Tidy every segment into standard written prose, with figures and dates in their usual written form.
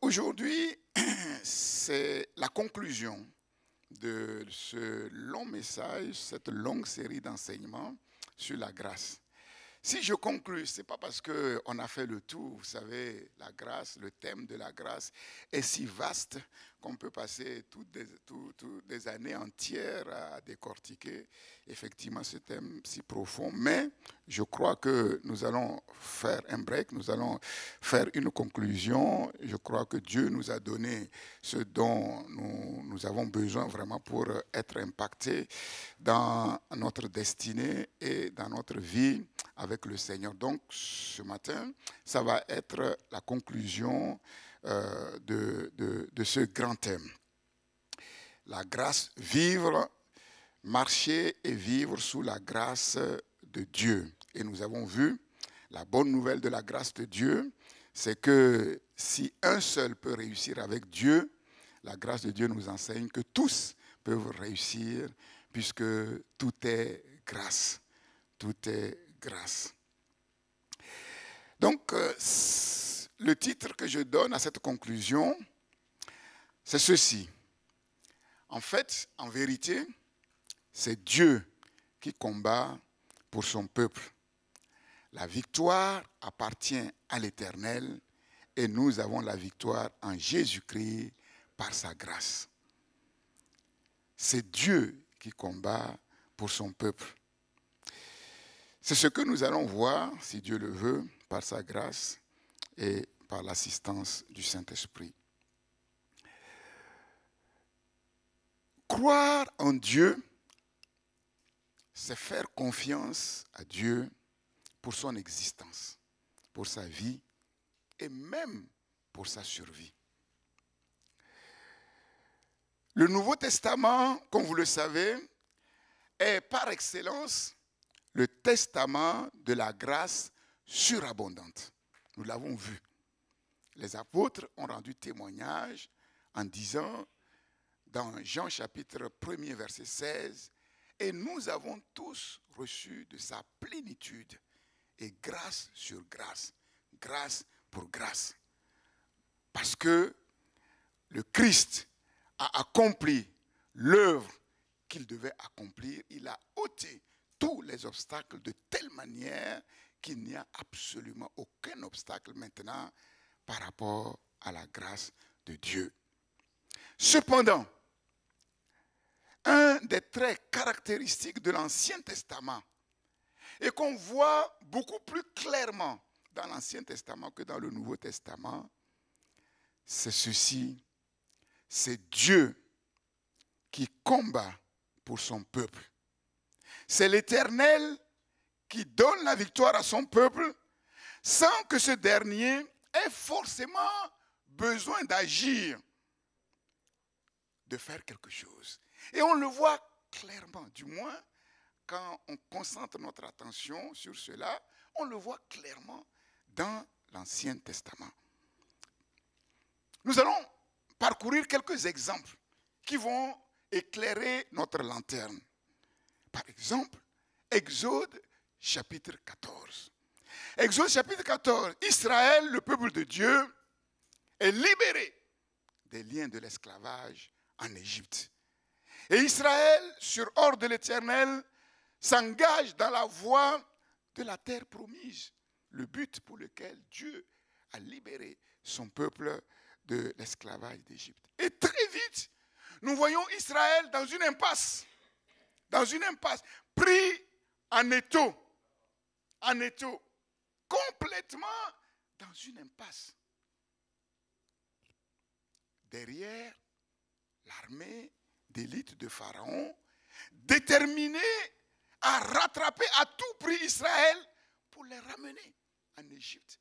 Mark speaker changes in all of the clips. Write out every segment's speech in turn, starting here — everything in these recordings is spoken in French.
Speaker 1: Aujourd'hui, c'est la conclusion de ce long message, cette longue série d'enseignements sur la grâce. Si je conclus, ce n'est pas parce qu'on a fait le tour. Vous savez, la grâce, le thème de la grâce est si vaste qu'on peut passer toutes des années entières à décortiquer effectivement ce thème si profond. Mais je crois que nous allons faire un break, nous allons faire une conclusion. Je crois que Dieu nous a donné ce dont nous avons besoin vraiment pour être impactés dans notre destinée et dans notre vie avec le Seigneur. Donc, ce matin, ça va être la conclusion de ce grand thème. La grâce, vivre, marcher et vivre sous la grâce de Dieu. Et nous avons vu, la bonne nouvelle de la grâce de Dieu, c'est que si un seul peut réussir avec Dieu, la grâce de Dieu nous enseigne que tous peuvent réussir, puisque tout est grâce. Tout est grâce. Donc, le titre que je donne à cette conclusion, c'est ceci. En fait, en vérité, c'est Dieu qui combat pour son peuple. La victoire appartient à l'Éternel et nous avons la victoire en Jésus-Christ par sa grâce. C'est Dieu qui combat pour son peuple. C'est ce que nous allons voir, si Dieu le veut, par sa grâce et par l'assistance du Saint-Esprit. Croire en Dieu, c'est faire confiance à Dieu pour son existence, pour sa vie et même pour sa survie. Le Nouveau Testament, comme vous le savez, est par excellence le testament de la grâce surabondante. Nous l'avons vu. Les apôtres ont rendu témoignage en disant, dans Jean chapitre 1er, verset 16, « Et nous avons tous reçu de sa plénitude, et grâce sur grâce, grâce pour grâce. » Parce que le Christ a accompli l'œuvre qu'il devait accomplir, il a ôté tous les obstacles de telle manière qu'il n'y a absolument aucun obstacle maintenant par rapport à la grâce de Dieu. Cependant, un des traits caractéristiques de l'Ancien Testament et qu'on voit beaucoup plus clairement dans l'Ancien Testament que dans le Nouveau Testament, c'est ceci, c'est Dieu qui combat pour son peuple. C'est l'Éternel qui donne la victoire à son peuple sans que ce dernier ait forcément besoin d'agir, de faire quelque chose. Et on le voit clairement, du moins quand on concentre notre attention sur cela, on le voit clairement dans l'Ancien Testament. Nous allons parcourir quelques exemples qui vont éclairer notre lanterne. Par exemple, Exode chapitre 14. Exode chapitre 14, Israël, le peuple de Dieu, est libéré des liens de l'esclavage en Égypte. Et Israël, sur ordre de l'Éternel, s'engage dans la voie de la terre promise, le but pour lequel Dieu a libéré son peuple de l'esclavage d'Égypte. Et très vite, nous voyons Israël dans une impasse, pris en étau, complètement dans une impasse. Derrière l'armée d'élite de Pharaon, déterminée à rattraper à tout prix Israël pour les ramener en Égypte.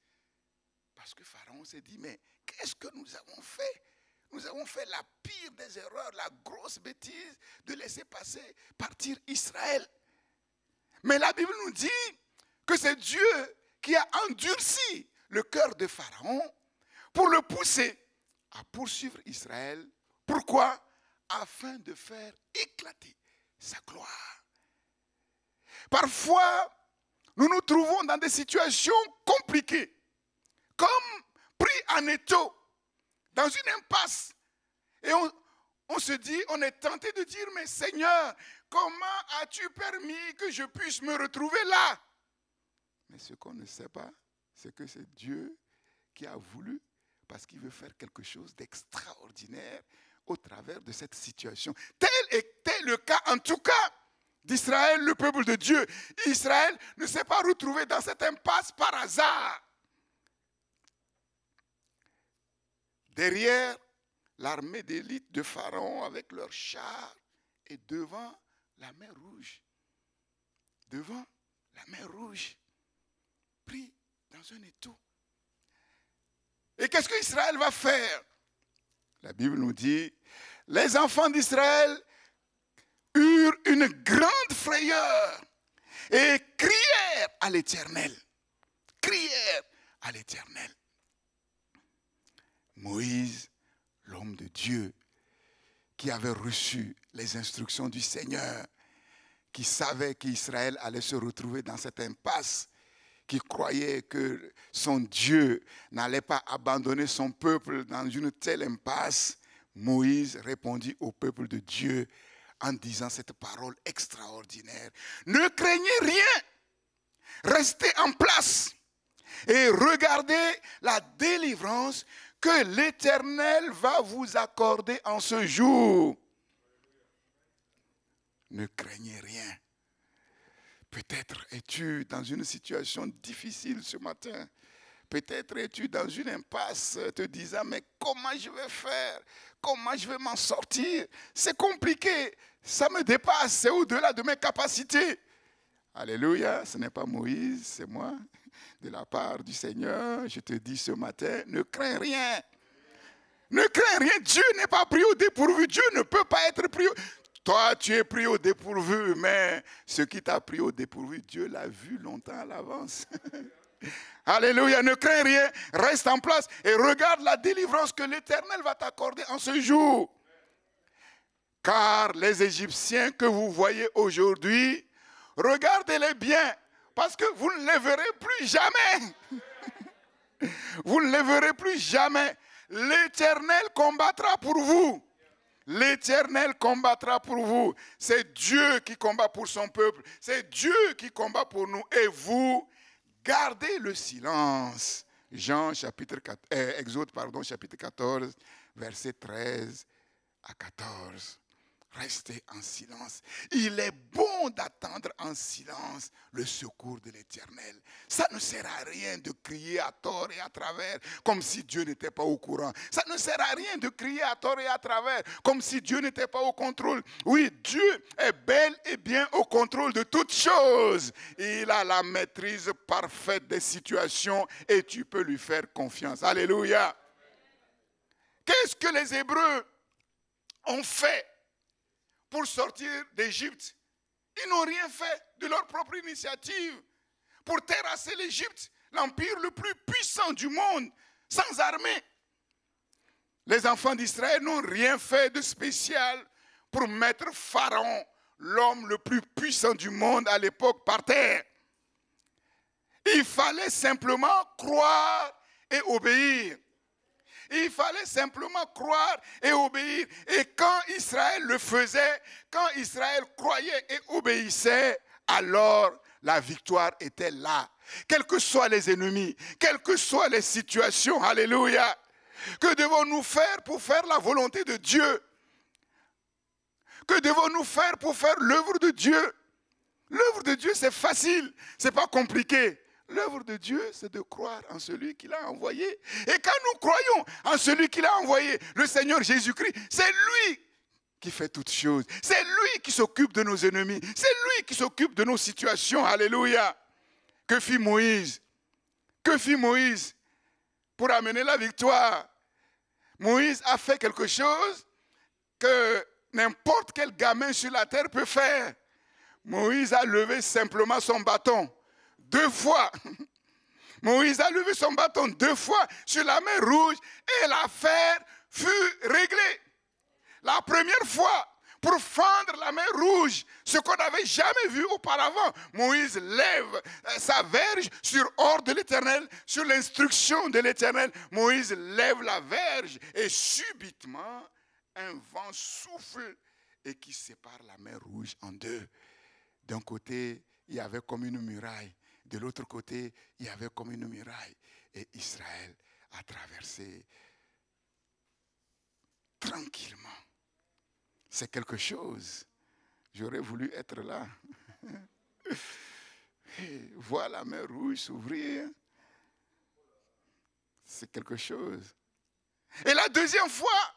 Speaker 1: Parce que Pharaon s'est dit, mais qu'est-ce que nous avons fait? Nous avons fait la pire des erreurs, la grosse bêtise de laisser partir Israël. Mais la Bible nous dit que c'est Dieu qui a endurci le cœur de Pharaon pour le pousser à poursuivre Israël. Pourquoi? Afin de faire éclater sa gloire. Parfois, nous nous trouvons dans des situations compliquées, comme pris en étau dans une impasse. Et on se dit, on est tenté de dire, mais Seigneur, comment as-tu permis que je puisse me retrouver là? Mais ce qu'on ne sait pas, c'est que c'est Dieu qui a voulu, parce qu'il veut faire quelque chose d'extraordinaire au travers de cette situation. Tel était le cas, en tout cas, d'Israël, le peuple de Dieu. Israël ne s'est pas retrouvé dans cette impasse par hasard. Derrière l'armée d'élite de Pharaon avec leurs chars et devant la mer Rouge. Devant la mer Rouge, pris dans un étau. Et qu'est-ce qu'Israël va faire? La Bible nous dit, les enfants d'Israël eurent une grande frayeur et crièrent à l'Éternel. Crièrent à l'Éternel. Moïse, l'homme de Dieu, qui avait reçu les instructions du Seigneur, qui savait qu'Israël allait se retrouver dans cette impasse, qui croyait que son Dieu n'allait pas abandonner son peuple dans une telle impasse, Moïse répondit au peuple de Dieu en disant cette parole extraordinaire. Ne craignez rien, restez en place et regardez la délivrance que l'Éternel va vous accorder en ce jour. Ne craignez rien. Peut-être es-tu dans une situation difficile ce matin. Peut-être es-tu dans une impasse te disant, mais comment je vais faire? Comment je vais m'en sortir? C'est compliqué, ça me dépasse, c'est au-delà de mes capacités. Alléluia, ce n'est pas Moïse, c'est moi. De la part du Seigneur, je te dis ce matin, ne crains rien. Ne crains rien, Dieu n'est pas pris au dépourvu. Dieu ne peut pas être pris au... Toi, tu es pris au dépourvu, mais ce qui t'a pris au dépourvu, Dieu l'a vu longtemps à l'avance. Alléluia, ne crains rien, reste en place et regarde la délivrance que l'Éternel va t'accorder en ce jour. Car les Égyptiens que vous voyez aujourd'hui, regardez-les bien, parce que vous ne les verrez plus jamais. Vous ne les verrez plus jamais. L'Éternel combattra pour vous. L'Éternel combattra pour vous. C'est Dieu qui combat pour son peuple. C'est Dieu qui combat pour nous. Et vous, gardez le silence. Exode, chapitre 14, versets 13 à 14. Restez en silence. Il est bon d'attendre en silence le secours de l'Éternel. Ça ne sert à rien de crier à tort et à travers comme si Dieu n'était pas au courant. Ça ne sert à rien de crier à tort et à travers comme si Dieu n'était pas au contrôle. Oui, Dieu est bel et bien au contrôle de toutes choses. Il a la maîtrise parfaite des situations et tu peux lui faire confiance. Alléluia. Qu'est-ce que les Hébreux ont fait pour sortir d'Égypte? Ils n'ont rien fait de leur propre initiative pour terrasser l'Égypte, l'empire le plus puissant du monde, sans armée. Les enfants d'Israël n'ont rien fait de spécial pour mettre Pharaon, l'homme le plus puissant du monde à l'époque, par terre. Il fallait simplement croire et obéir. Il fallait simplement croire et obéir. Et quand Israël le faisait, quand Israël croyait et obéissait, alors la victoire était là. Quels que soient les ennemis, quelles que soient les situations, alléluia. Que devons-nous faire pour faire la volonté de Dieu? Que devons-nous faire pour faire l'œuvre de Dieu? L'œuvre de Dieu, c'est facile, c'est pas compliqué. L'œuvre de Dieu, c'est de croire en celui qu'il a envoyé. Et quand nous croyons en celui qu'il a envoyé, le Seigneur Jésus-Christ, c'est lui qui fait toutes choses. C'est lui qui s'occupe de nos ennemis. C'est lui qui s'occupe de nos situations. Alléluia. Que fit Moïse? Que fit Moïse pour amener la victoire? Moïse a fait quelque chose que n'importe quel gamin sur la terre peut faire. Moïse a levé simplement son bâton. 2 fois. Moïse a levé son bâton 2 fois sur la mer Rouge et l'affaire fut réglée. La première fois, pour fendre la mer Rouge, ce qu'on n'avait jamais vu auparavant. Moïse lève sa verge sur ordre de l'Éternel, sur l'instruction de l'Éternel. Moïse lève la verge et subitement, un vent souffle et qui sépare la mer Rouge en deux. D'un côté, il y avait comme une muraille. De l'autre côté, il y avait comme une muraille. Et Israël a traversé tranquillement. C'est quelque chose. J'aurais voulu être là. Voir la mer Rouge s'ouvrir, c'est quelque chose. Et la deuxième fois,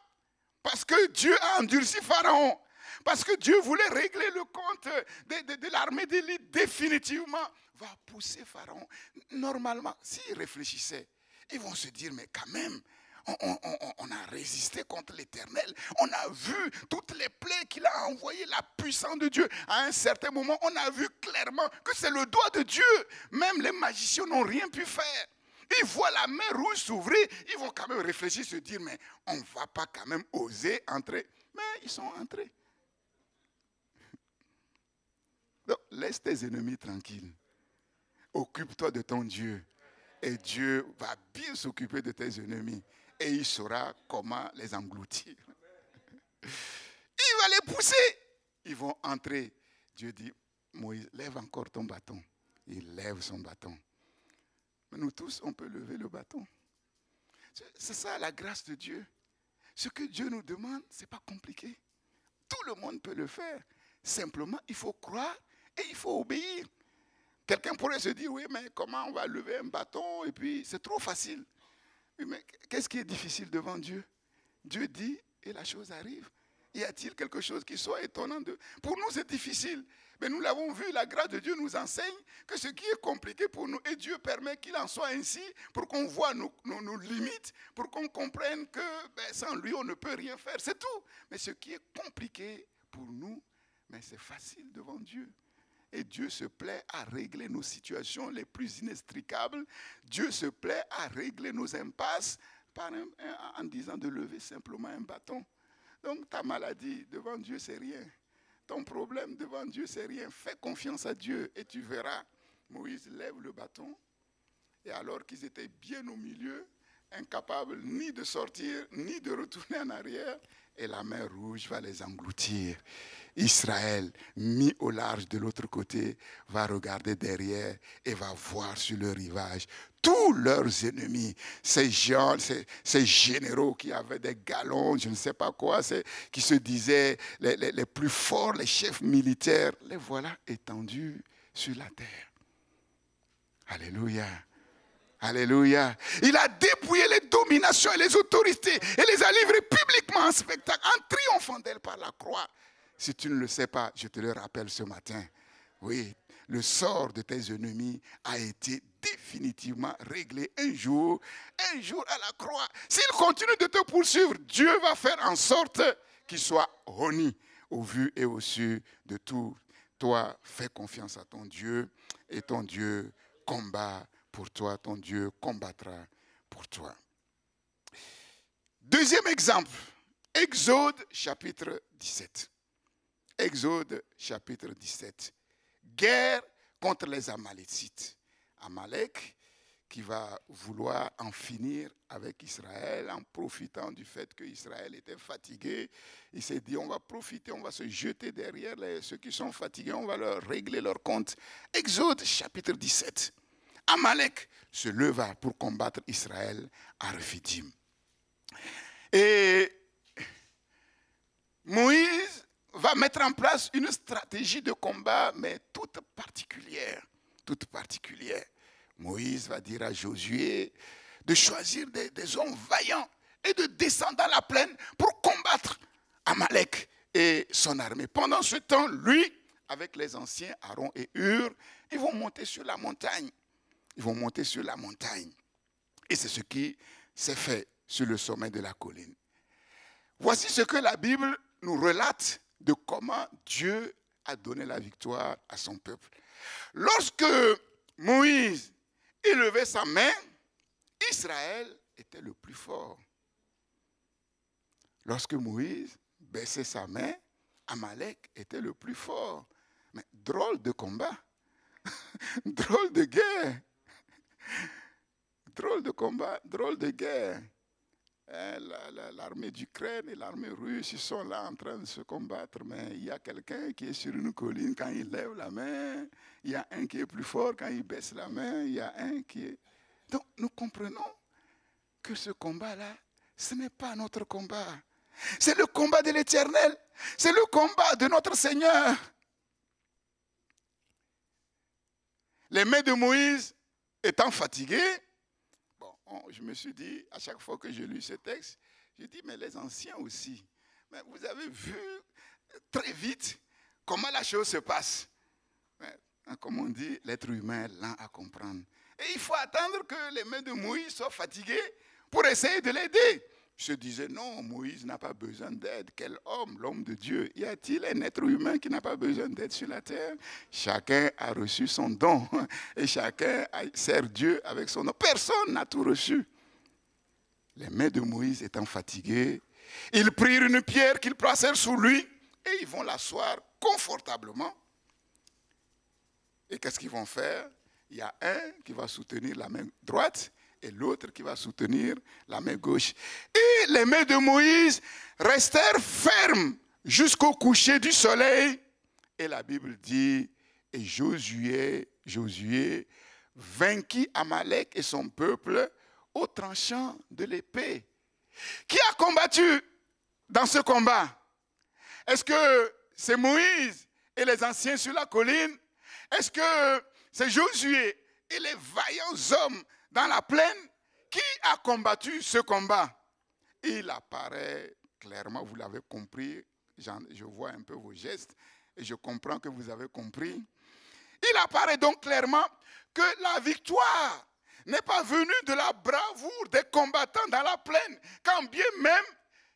Speaker 1: parce que Dieu a endurci Pharaon, parce que Dieu voulait régler le compte de l'armée d'élite définitivement, va pousser Pharaon. Normalement, s'ils réfléchissaient, ils vont se dire, mais quand même, on a résisté contre l'Éternel. On a vu toutes les plaies qu'il a envoyées, la puissance de Dieu. À un certain moment, on a vu clairement que c'est le doigt de Dieu. Même les magiciens n'ont rien pu faire. Ils voient la mer Rouge s'ouvrir, ils vont quand même réfléchir, se dire, mais on ne va pas quand même oser entrer. Mais ils sont entrés. Donc, laisse tes ennemis tranquilles. Occupe-toi de ton Dieu. Et Dieu va bien s'occuper de tes ennemis. Et il saura comment les engloutir. Il va les pousser. Ils vont entrer. Dieu dit, Moïse, lève encore ton bâton. Il lève son bâton. Mais nous tous, on peut lever le bâton. C'est ça la grâce de Dieu. Ce que Dieu nous demande, ce n'est pas compliqué. Tout le monde peut le faire. Simplement, il faut croire et il faut obéir. Quelqu'un pourrait se dire, oui, mais comment on va lever un bâton? Et puis, c'est trop facile. Oui, mais qu'est-ce qui est difficile devant Dieu? Dieu dit et la chose arrive. Y a-t-il quelque chose qui soit étonnant de... Pour nous, c'est difficile. Mais nous l'avons vu, la grâce de Dieu nous enseigne que ce qui est compliqué pour nous, et Dieu permet qu'il en soit ainsi pour qu'on voit nos limites, pour qu'on comprenne que sans lui, on ne peut rien faire. C'est tout. Mais ce qui est compliqué pour nous, mais c'est facile devant Dieu. Et Dieu se plaît à régler nos situations les plus inextricables. Dieu se plaît à régler nos impasses en disant de lever simplement un bâton. Donc ta maladie devant Dieu, c'est rien. Ton problème devant Dieu, c'est rien. Fais confiance à Dieu et tu verras. Moïse lève le bâton. Et alors qu'ils étaient bien au milieu, incapables ni de sortir, ni de retourner en arrière, et la mer Rouge va les engloutir. Israël, mis au large de l'autre côté, va regarder derrière et va voir sur le rivage tous leurs ennemis, ces gens, ces généraux qui avaient des galons, je ne sais pas quoi, qui se disaient les plus forts, les chefs militaires, les voilà étendus sur la terre. Alléluia. Alléluia. Il a dépouillé les dominations et les autorités et les a livrées publiquement en spectacle, en triomphant d'elles par la croix. Si tu ne le sais pas, je te le rappelle ce matin. Oui, le sort de tes ennemis a été définitivement réglé un jour à la croix. S'ils continuent de te poursuivre, Dieu va faire en sorte qu'ils soient honnis au vu et au su de tout. Toi, fais confiance à ton Dieu et ton Dieu combat pour toi, ton Dieu combattra pour toi. Deuxième exemple, Exode chapitre 17. Exode chapitre 17. Guerre contre les Amalécites. Amalek qui va vouloir en finir avec Israël en profitant du fait qu'Israël était fatigué. Il s'est dit, on va profiter, on va se jeter derrière ceux qui sont fatigués, on va leur régler leur compte. Exode chapitre 17. Amalek se leva pour combattre Israël à Rephidim. Et Moïse va mettre en place une stratégie de combat, mais toute particulière. Toute particulière. Moïse va dire à Josué de choisir des hommes vaillants et de descendre dans la plaine pour combattre Amalek et son armée. Pendant ce temps, lui, avec les anciens Aaron et Hur, ils vont monter sur la montagne. Ils vont monter sur la montagne. Et c'est ce qui s'est fait sur le sommet de la colline. Voici ce que la Bible nous relate de comment Dieu a donné la victoire à son peuple. Lorsque Moïse élevait sa main, Israël était le plus fort. Lorsque Moïse baissait sa main, Amalek était le plus fort. Mais drôle de combat. Drôle de guerre. Drôle de combat, drôle de guerre. L'armée d'Ukraine et l'armée russe, ils sont là en train de se combattre, mais il y a quelqu'un qui est sur une colline quand il lève la main, il y a un qui est plus fort quand il baisse la main, il y a un qui est... Donc nous comprenons que ce combat-là, ce n'est pas notre combat. C'est le combat de l'Éternel. C'est le combat de notre Seigneur. Les mains de Moïse étant fatiguées, je me suis dit, à chaque fois que je lis ce texte, je dis, mais les anciens aussi, mais vous avez vu très vite comment la chose se passe. Mais, comme on dit, l'être humain est lent à comprendre. Et il faut attendre que les mains de Moïse soient fatiguées pour essayer de l'aider. Je disais, non, Moïse n'a pas besoin d'aide. Quel homme, l'homme de Dieu? Y a-t-il un être humain qui n'a pas besoin d'aide sur la terre? Chacun a reçu son don et chacun sert Dieu avec son don. Personne n'a tout reçu. Les mains de Moïse étant fatiguées, ils prirent une pierre qu'ils placèrent sous lui et ils vont l'asseoir confortablement. Et qu'est-ce qu'ils vont faire? Il y a un qui va soutenir la main droite et l'autre qui va soutenir la main gauche. Et les mains de Moïse restèrent fermes jusqu'au coucher du soleil. Et la Bible dit, et Josué vainquit Amalek et son peuple au tranchant de l'épée. Qui a combattu dans ce combat? Est-ce que c'est Moïse et les anciens sur la colline? Est-ce que c'est Josué et les vaillants hommes dans la plaine? Qui a combattu ce combat? Il apparaît clairement, vous l'avez compris, je vois un peu vos gestes et je comprends que vous avez compris. Il apparaît donc clairement que la victoire n'est pas venue de la bravoure des combattants dans la plaine, quand bien même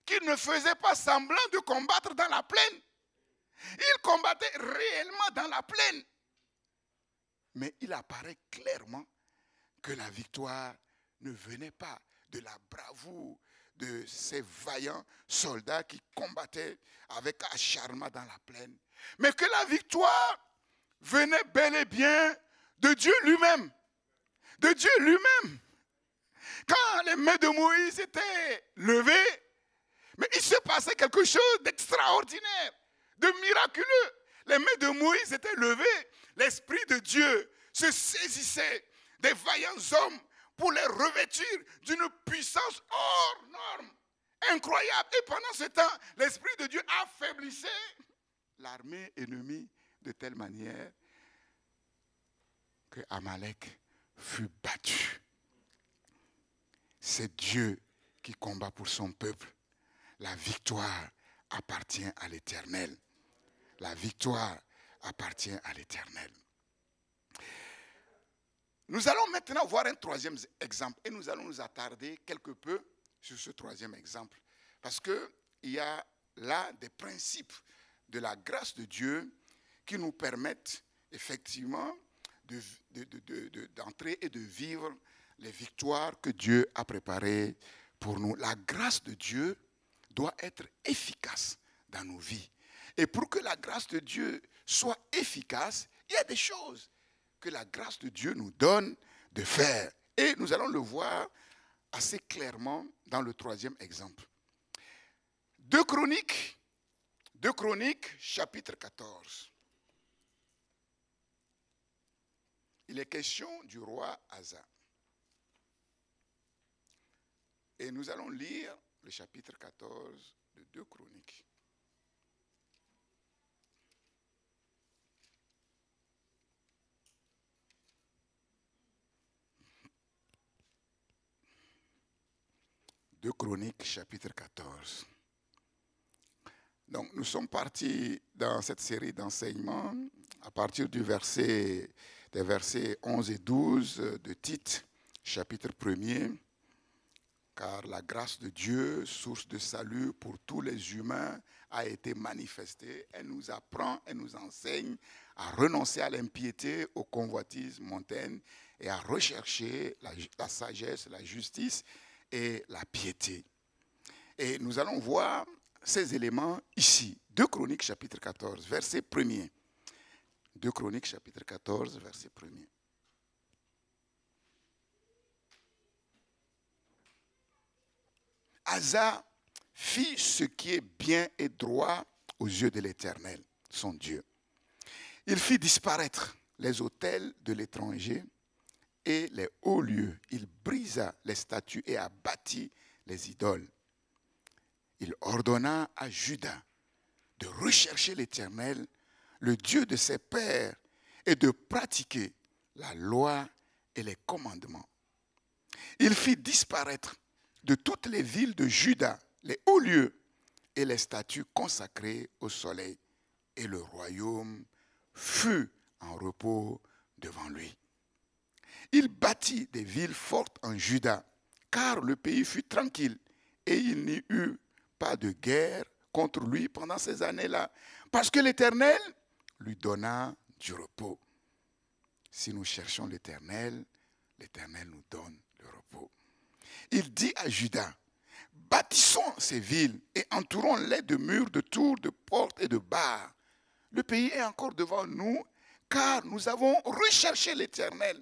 Speaker 1: qu'ils ne faisaient pas semblant de combattre dans la plaine. Ils combattaient réellement dans la plaine. Mais il apparaît clairement que la victoire ne venait pas de la bravoure de ces vaillants soldats qui combattaient avec acharnement dans la plaine, mais que la victoire venait bel et bien de Dieu lui-même. De Dieu lui-même. Quand les mains de Moïse étaient levées, mais il se passait quelque chose d'extraordinaire, de miraculeux. Les mains de Moïse étaient levées, l'Esprit de Dieu se saisissait des vaillants hommes pour les revêtir d'une puissance hors norme, incroyable. Et pendant ce temps, l'Esprit de Dieu affaiblissait l'armée ennemie de telle manière que Amalek fut battu. C'est Dieu qui combat pour son peuple. La victoire appartient à l'Éternel. La victoire appartient à l'Éternel. Nous allons maintenant voir un troisième exemple et nous allons nous attarder quelque peu sur ce troisième exemple. Parce qu'il y a là des principes de la grâce de Dieu qui nous permettent effectivement d'entrer et de vivre les victoires que Dieu a préparées pour nous. La grâce de Dieu doit être efficace dans nos vies. Et pour que la grâce de Dieu soit efficace, il y a des choses que la grâce de Dieu nous donne de faire. Et nous allons le voir assez clairement dans le troisième exemple. 2 Chroniques, chapitre 14. Il est question du roi Asa. Et nous allons lire le chapitre 14 de 2 Chroniques. Deux Chroniques, chapitre 14. Donc, nous sommes partis dans cette série d'enseignements à partir des versets 11 et 12 de Tite, chapitre 1er. Car la grâce de Dieu, source de salut pour tous les humains, a été manifestée. Elle nous apprend, elle nous enseigne à renoncer à l'impiété, aux convoitises mondaines et à rechercher la sagesse, la justice et la piété. Et nous allons voir ces éléments ici. 2 Chroniques chapitre 14, verset 1er. 2 Chroniques chapitre 14, verset 1er. Asa fit ce qui est bien et droit aux yeux de l'Éternel, son Dieu. Il fit disparaître les autels de l'étranger et les hauts lieux. Il brisa les statues et abattit les idoles. Il ordonna à Juda de rechercher l'Éternel, le Dieu de ses pères, et de pratiquer la loi et les commandements. Il fit disparaître de toutes les villes de Juda les hauts lieux et les statues consacrées au soleil, et le royaume fut en repos devant lui. Il bâtit des villes fortes en Juda, car le pays fut tranquille, et il n'y eut pas de guerre contre lui pendant ces années-là, parce que l'Éternel lui donna du repos. Si nous cherchons l'Éternel, l'Éternel nous donne le repos. Il dit à Juda, bâtissons ces villes et entourons-les de murs, de tours, de portes et de barres. Le pays est encore devant nous, car nous avons recherché l'Éternel,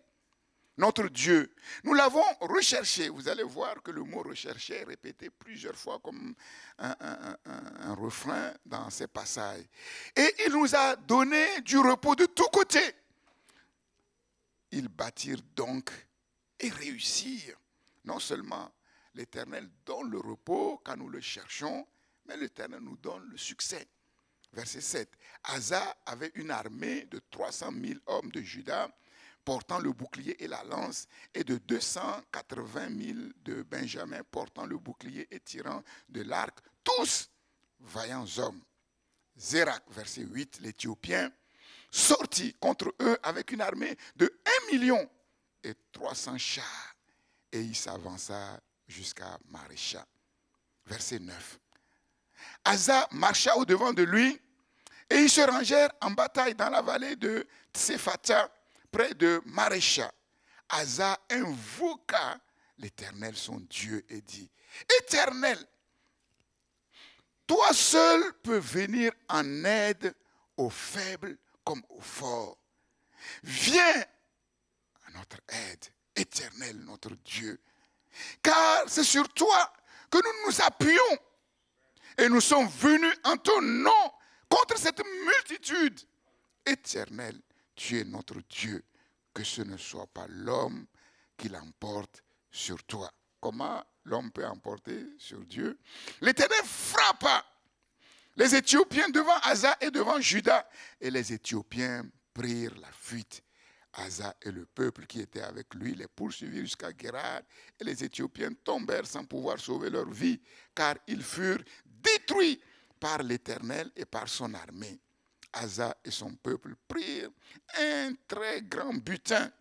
Speaker 1: notre Dieu. Nous l'avons recherché. Vous allez voir que le mot rechercher est répété plusieurs fois comme un refrain dans ces passages. Et il nous a donné du repos de tous côtés. Ils bâtirent donc et réussirent. Non seulement l'Éternel donne le repos quand nous le cherchons, mais l'Éternel nous donne le succès. Verset 7. Asa avait une armée de 300 000 hommes de Juda, portant le bouclier et la lance, et de 280 000 de Benjamin, portant le bouclier et tirant de l'arc, tous vaillants hommes. Zérak, verset 8, l'Éthiopien, sortit contre eux avec une armée de 1 300 000 chars, et il s'avança jusqu'à Marécha. Verset 9. Asa marcha au-devant de lui, et ils se rangèrent en bataille dans la vallée de Tsephata, près de Marécha. Asa invoqua l'Éternel, son Dieu, et dit, Éternel, toi seul peux venir en aide aux faibles comme aux forts. Viens à notre aide, Éternel, notre Dieu, car c'est sur toi que nous nous appuyons. Et nous sommes venus en ton nom contre cette multitude. Éternel, tu es notre Dieu, que ce ne soit pas l'homme qui l'emporte sur toi. Comment l'homme peut emporter sur Dieu? L'Éternel frappa les Éthiopiens devant Asa et devant Juda, et les Éthiopiens prirent la fuite. Asa et le peuple qui était avec lui les poursuivirent jusqu'à Guérar, et les Éthiopiens tombèrent sans pouvoir sauver leur vie, car ils furent détruits par l'Éternel et par son armée. Asa et son peuple prirent un très grand butin.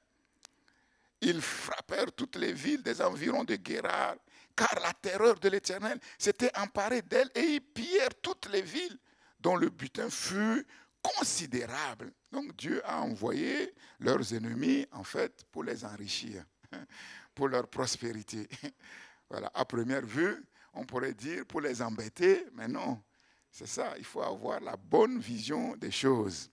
Speaker 1: Ils frappèrent toutes les villes des environs de Guérar, car la terreur de l'Éternel s'était emparée d'elles, et ils pillèrent toutes les villes dont le butin fut considérable. Donc Dieu a envoyé leurs ennemis, en fait, pour les enrichir, pour leur prospérité. Voilà, à première vue, on pourrait dire pour les embêter, mais non, c'est ça, il faut avoir la bonne vision des choses.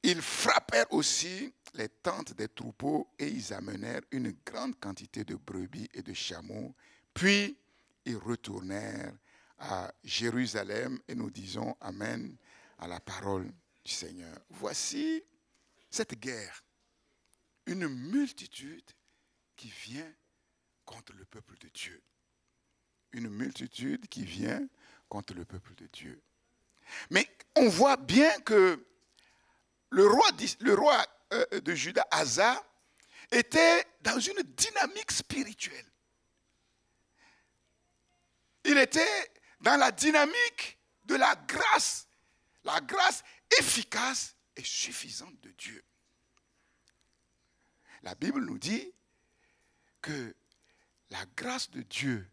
Speaker 1: Ils frappèrent aussi les tentes des troupeaux et ils amenèrent une grande quantité de brebis et de chameaux. Puis ils retournèrent à Jérusalem et nous disons Amen à la parole du Seigneur. Voici cette guerre, une multitude qui vient contre le peuple de Dieu. Une multitude qui vient contre le peuple de Dieu. Mais on voit bien que le roi de Juda, Asa, était dans une dynamique spirituelle. Il était dans la dynamique de la grâce efficace et suffisante de Dieu. La Bible nous dit que la grâce de Dieu,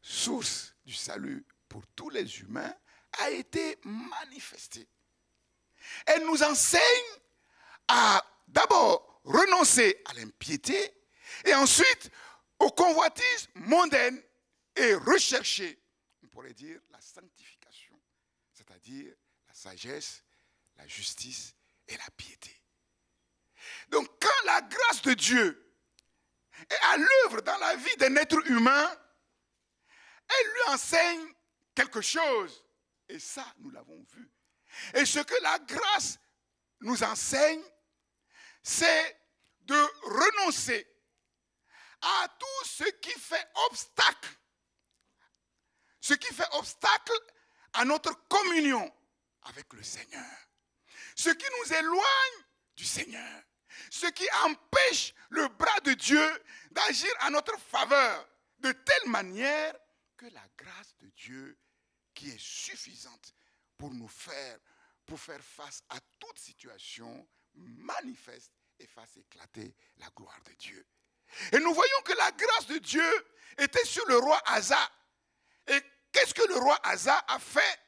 Speaker 1: source du salut pour tous les humains, a été manifestée. Elle nous enseigne à d'abord renoncer à l'impiété et ensuite aux convoitises mondaines et rechercher, on pourrait dire, la sanctification, c'est-à-dire la sagesse, la justice et la piété. Donc quand la grâce de Dieu est à l'œuvre dans la vie d'un être humain, elle lui enseigne quelque chose. Et ça, nous l'avons vu. Et ce que la grâce nous enseigne, c'est de renoncer à tout ce qui fait obstacle. Ce qui fait obstacle à notre communion avec le Seigneur. Ce qui nous éloigne du Seigneur. Ce qui empêche le bras de Dieu d'agir en notre faveur. De telle manière que la grâce de Dieu qui est suffisante pour faire face à toute situation manifeste et fasse éclater la gloire de Dieu. Et nous voyons que la grâce de Dieu était sur le roi Asa. Et qu'est-ce que le roi Asa a fait?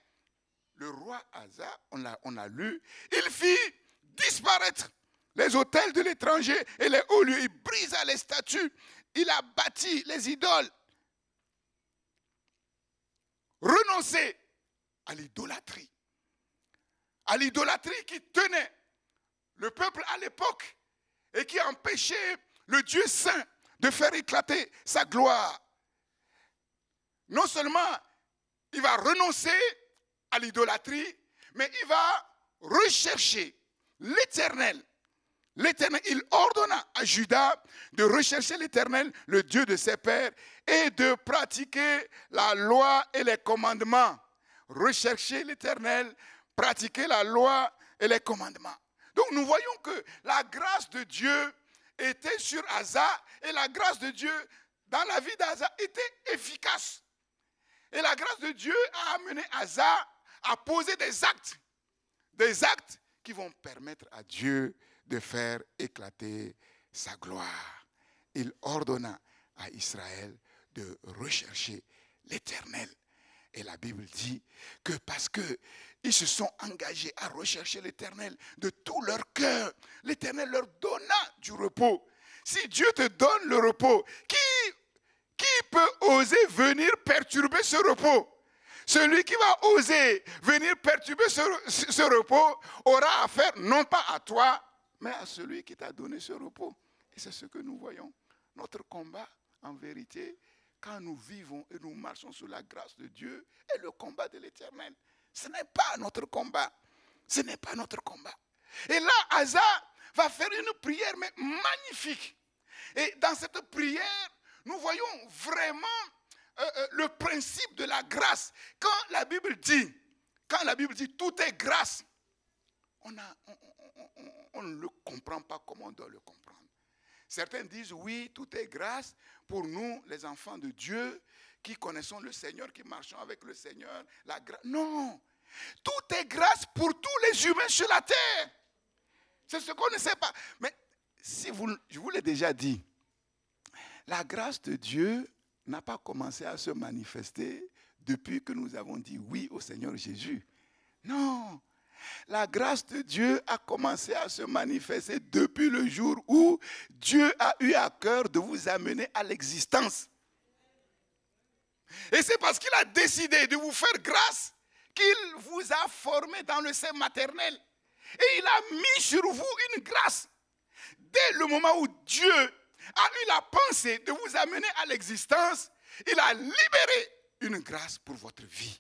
Speaker 1: Le roi Asa, on a lu, il fit disparaître les autels de l'étranger et les hauts lieux. Il brisa les statues, il a bâti les idoles. Renoncer à l'idolâtrie. À l'idolâtrie qui tenait le peuple à l'époque et qui empêchait le Dieu saint de faire éclater sa gloire. Non seulement il va renoncer à l'idolâtrie, mais il va rechercher l'Éternel. L'Éternel, il ordonna à Judas de rechercher l'Éternel, le Dieu de ses pères, et de pratiquer la loi et les commandements. Rechercher l'Éternel, pratiquer la loi et les commandements. Donc nous voyons que la grâce de Dieu était sur Asa, et la grâce de Dieu dans la vie d'Asa était efficace. Et la grâce de Dieu a amené Asa à poser des actes qui vont permettre à Dieu de faire éclater sa gloire. Il ordonna à Israël de rechercher l'Éternel. Et la Bible dit que parce qu'ils se sont engagés à rechercher l'Éternel de tout leur cœur, l'Éternel leur donna du repos. Si Dieu te donne le repos, qui peut oser venir perturber ce repos? Celui qui va oser venir perturber ce repos aura affaire non pas à toi, mais à celui qui t'a donné ce repos. Et c'est ce que nous voyons. Notre combat, en vérité, quand nous vivons et nous marchons sous la grâce de Dieu, est le combat de l'Éternel. Ce n'est pas notre combat. Ce n'est pas notre combat. Et là, Asa va faire une prière mais magnifique. Et dans cette prière, nous voyons vraiment le principe de la grâce. Quand la Bible dit tout est grâce, on ne le comprend pas comme on doit le comprendre. Certains disent oui, tout est grâce pour nous, les enfants de Dieu, qui connaissons le Seigneur, qui marchons avec le Seigneur. La grâce. Non, tout est grâce pour tous les humains sur la terre. C'est ce qu'on ne sait pas. Mais je vous l'ai déjà dit, la grâce de Dieu n'a pas commencé à se manifester depuis que nous avons dit oui au Seigneur Jésus. Non. La grâce de Dieu a commencé à se manifester depuis le jour où Dieu a eu à cœur de vous amener à l'existence. Et c'est parce qu'il a décidé de vous faire grâce qu'il vous a formé dans le sein maternel. Et il a mis sur vous une grâce. Dès le moment où Dieu a eu la pensée de vous amener à l'existence, il a libéré une grâce pour votre vie.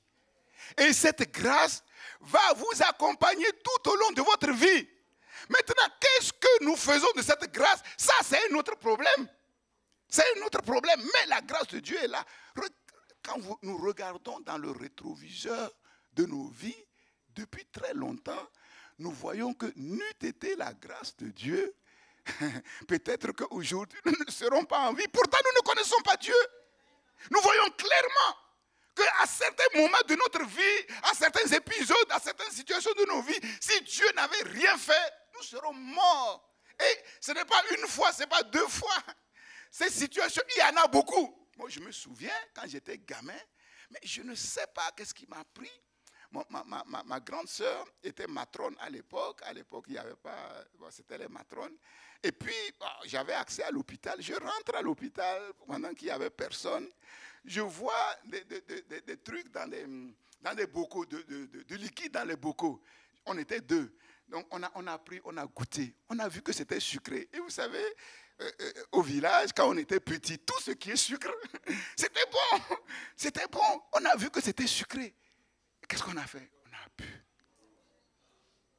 Speaker 1: Et cette grâce va vous accompagner tout au long de votre vie. Maintenant, qu'est-ce que nous faisons de cette grâce? Ça, c'est un autre problème. C'est un autre problème. Mais la grâce de Dieu est là. Quand nous regardons dans le rétroviseur de nos vies, depuis très longtemps, nous voyons que n'eût été la grâce de Dieu, peut-être qu'aujourd'hui, nous ne serons pas en vie. Pourtant, nous ne connaissons pas Dieu. Nous voyons clairement qu'à certains moments de notre vie, à certains épisodes, à certaines situations de nos vies, si Dieu n'avait rien fait, nous serons morts. Et ce n'est pas une fois, ce n'est pas deux fois. Ces situations, il y en a beaucoup. Moi, je me souviens, quand j'étais gamin, mais je ne sais pas qu'est-ce qui m'a pris. Ma grande sœur était matrone à l'époque. À l'époque, il n'y avait pas... Bon, c'était les matrones. Et puis, bon, j'avais accès à l'hôpital. Je rentre à l'hôpital pendant qu'il n'y avait personne. Je vois des trucs dans des bocaux, de liquide dans les bocaux. On était deux. Donc, on a pris, on a goûté. On a vu que c'était sucré. Et vous savez, au village, quand on était petit, tout ce qui est sucre, c'était bon. C'était bon. On a vu que c'était sucré. Qu'est-ce qu'on a fait? On a bu.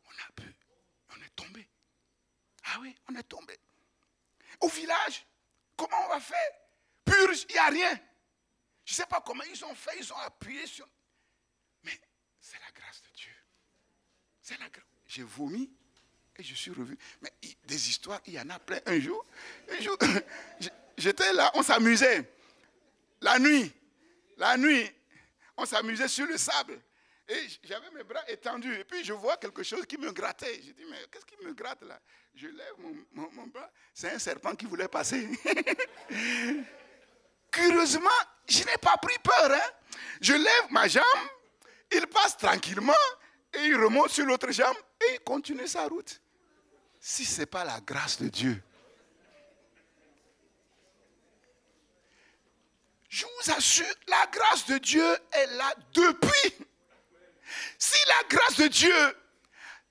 Speaker 1: On a bu. On est tombé. Ah oui, on est tombé. Au village, comment on va faire? Purge, il n'y a rien. Je ne sais pas comment ils ont fait, ils ont appuyé sur... Mais c'est la grâce de Dieu. C'est la grâce. J'ai vomi et je suis revenu. Mais des histoires, il y en a plein. Un jour j'étais là, on s'amusait. La nuit, on s'amusait sur le sable. Et j'avais mes bras étendus. Et puis je vois quelque chose qui me grattait. Je dis, mais qu'est-ce qui me gratte là? Je lève mon bras. C'est un serpent qui voulait passer. Curieusement, je n'ai pas pris peur. Hein? Je lève ma jambe, il passe tranquillement et il remonte sur l'autre jambe et il continue sa route. Si ce n'est pas la grâce de Dieu. Je vous assure, la grâce de Dieu est là depuis. Si la grâce de Dieu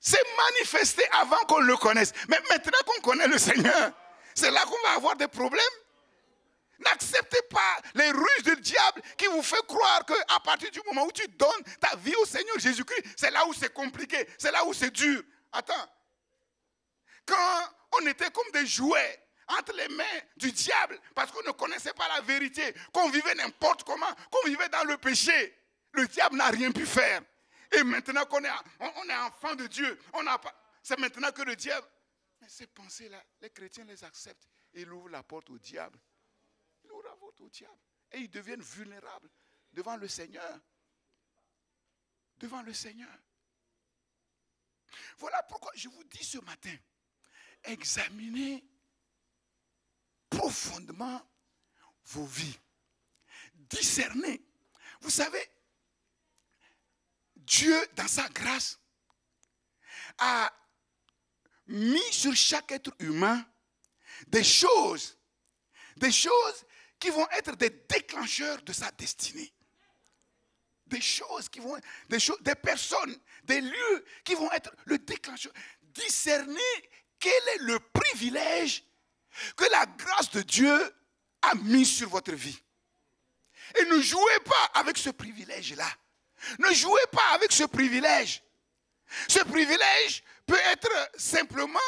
Speaker 1: s'est manifestée avant qu'on le connaisse, mais maintenant qu'on connaît le Seigneur, c'est là qu'on va avoir des problèmes. N'acceptez pas les ruses du diable qui vous fait croire qu'à partir du moment où tu donnes ta vie au Seigneur Jésus-Christ, c'est là où c'est compliqué, c'est là où c'est dur. Attends, quand on était comme des jouets entre les mains du diable, parce qu'on ne connaissait pas la vérité, qu'on vivait n'importe comment, qu'on vivait dans le péché, le diable n'a rien pu faire. Et maintenant qu'on est enfant de Dieu, c'est maintenant que le diable... Mais ces pensées-là, les chrétiens les acceptent. Ils ouvrent la porte au diable. Ils ouvrent la porte au diable. Et ils deviennent vulnérables devant le Seigneur. Devant le Seigneur. Voilà pourquoi je vous dis ce matin, examinez profondément vos vies. Discernez. Vous savez, Dieu, dans sa grâce, a mis sur chaque être humain des choses qui vont être des déclencheurs de sa destinée. Des personnes, des lieux qui vont être le déclencheur. Discernez quel est le privilège que la grâce de Dieu a mis sur votre vie. Et ne jouez pas avec ce privilège-là. Ne jouez pas avec ce privilège. Ce privilège peut être simplement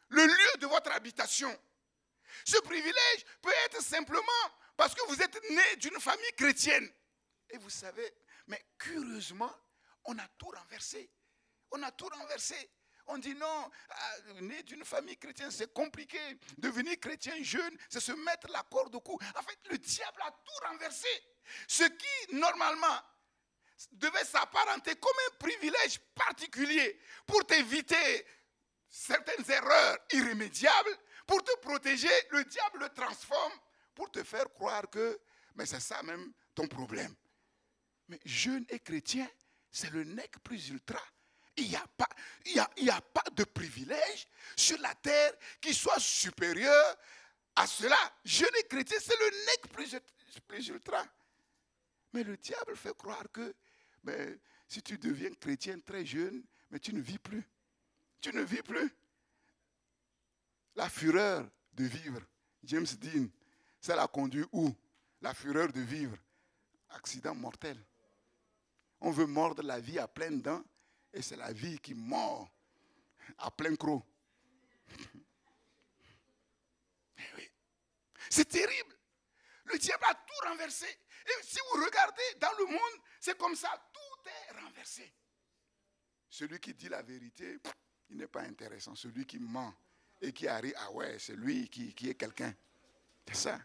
Speaker 1: le lieu de votre habitation. Ce privilège peut être simplement parce que vous êtes né d'une famille chrétienne. Et vous savez, mais curieusement, on a tout renversé. On a tout renversé. On dit non, né d'une famille chrétienne, c'est compliqué. Devenir chrétien jeune, c'est se mettre la corde au cou. En fait, le diable a tout renversé. Ce qui, normalement, devait s'apparenter comme un privilège particulier pour t'éviter certaines erreurs irrémédiables, pour te protéger, le diable le transforme pour te faire croire que mais c'est ça même ton problème. Mais jeune et chrétien, c'est le nec plus ultra. Il n'y a pas de privilège sur la terre qui soit supérieur à cela. Jeune et chrétien, c'est le nec plus ultra. Mais le diable fait croire que si tu deviens chrétien très jeune, mais tu ne vis plus. Tu ne vis plus. La fureur de vivre, James Dean, ça l'a conduit où? La fureur de vivre. Accident mortel. On veut mordre la vie à pleines dents et c'est la vie qui mord à plein croc. Oui. C'est terrible. Le diable a tout renversé. Et si vous regardez dans le monde, c'est comme ça, tout est renversé. Celui qui dit la vérité, il n'est pas intéressant. Celui qui ment et qui arrive, ah ouais, c'est lui qui est quelqu'un. C'est ça.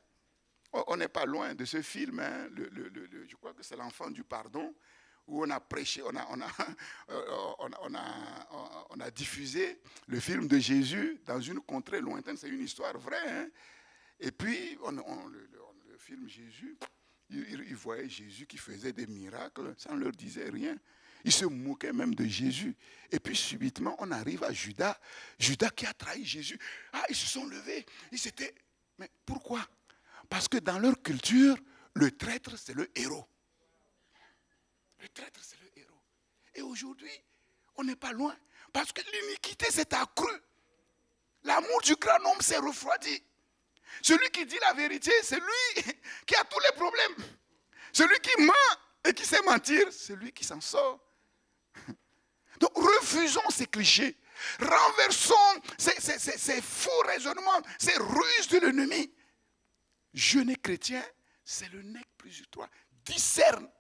Speaker 1: On n'est pas loin de ce film, hein, je crois que c'est l'enfant du pardon, où on a prêché, on a diffusé le film de Jésus dans une contrée lointaine. C'est une histoire vraie. Hein. Et puis, le film Jésus, ils voyaient Jésus qui faisait des miracles, ça ne leur disait rien. Ils se moquaient même de Jésus. Et puis subitement, on arrive à Judas. Judas qui a trahi Jésus. Ah, ils se sont levés. Ils s'étaient... Mais pourquoi? Parce que dans leur culture, le traître, c'est le héros. Le traître, c'est le héros. Et aujourd'hui, on n'est pas loin. Parce que l'iniquité s'est accrue. L'amour du grand homme s'est refroidi. Celui qui dit la vérité, c'est lui qui a tous les problèmes. Celui qui ment et qui sait mentir, c'est lui qui s'en sort. Donc refusons ces clichés. Renversons ces faux raisonnements, ces ruses de l'ennemi. Jeune chrétien, c'est le nec plus ultra. Discerne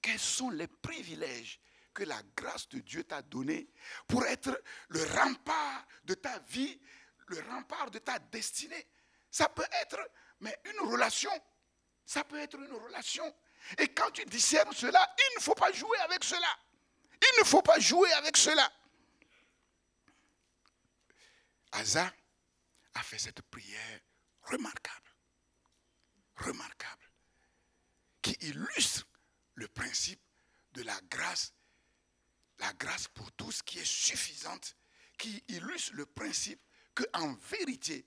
Speaker 1: quels sont les privilèges que la grâce de Dieu t'a donné pour être le rempart de ta vie, le rempart de ta destinée. Ça peut être, mais une relation. Ça peut être une relation. Et quand tu discernes cela, il ne faut pas jouer avec cela. Il ne faut pas jouer avec cela. Asa a fait cette prière remarquable. Remarquable. Qui illustre le principe de la grâce pour tous qui est suffisante, qui illustre le principe qu'en vérité,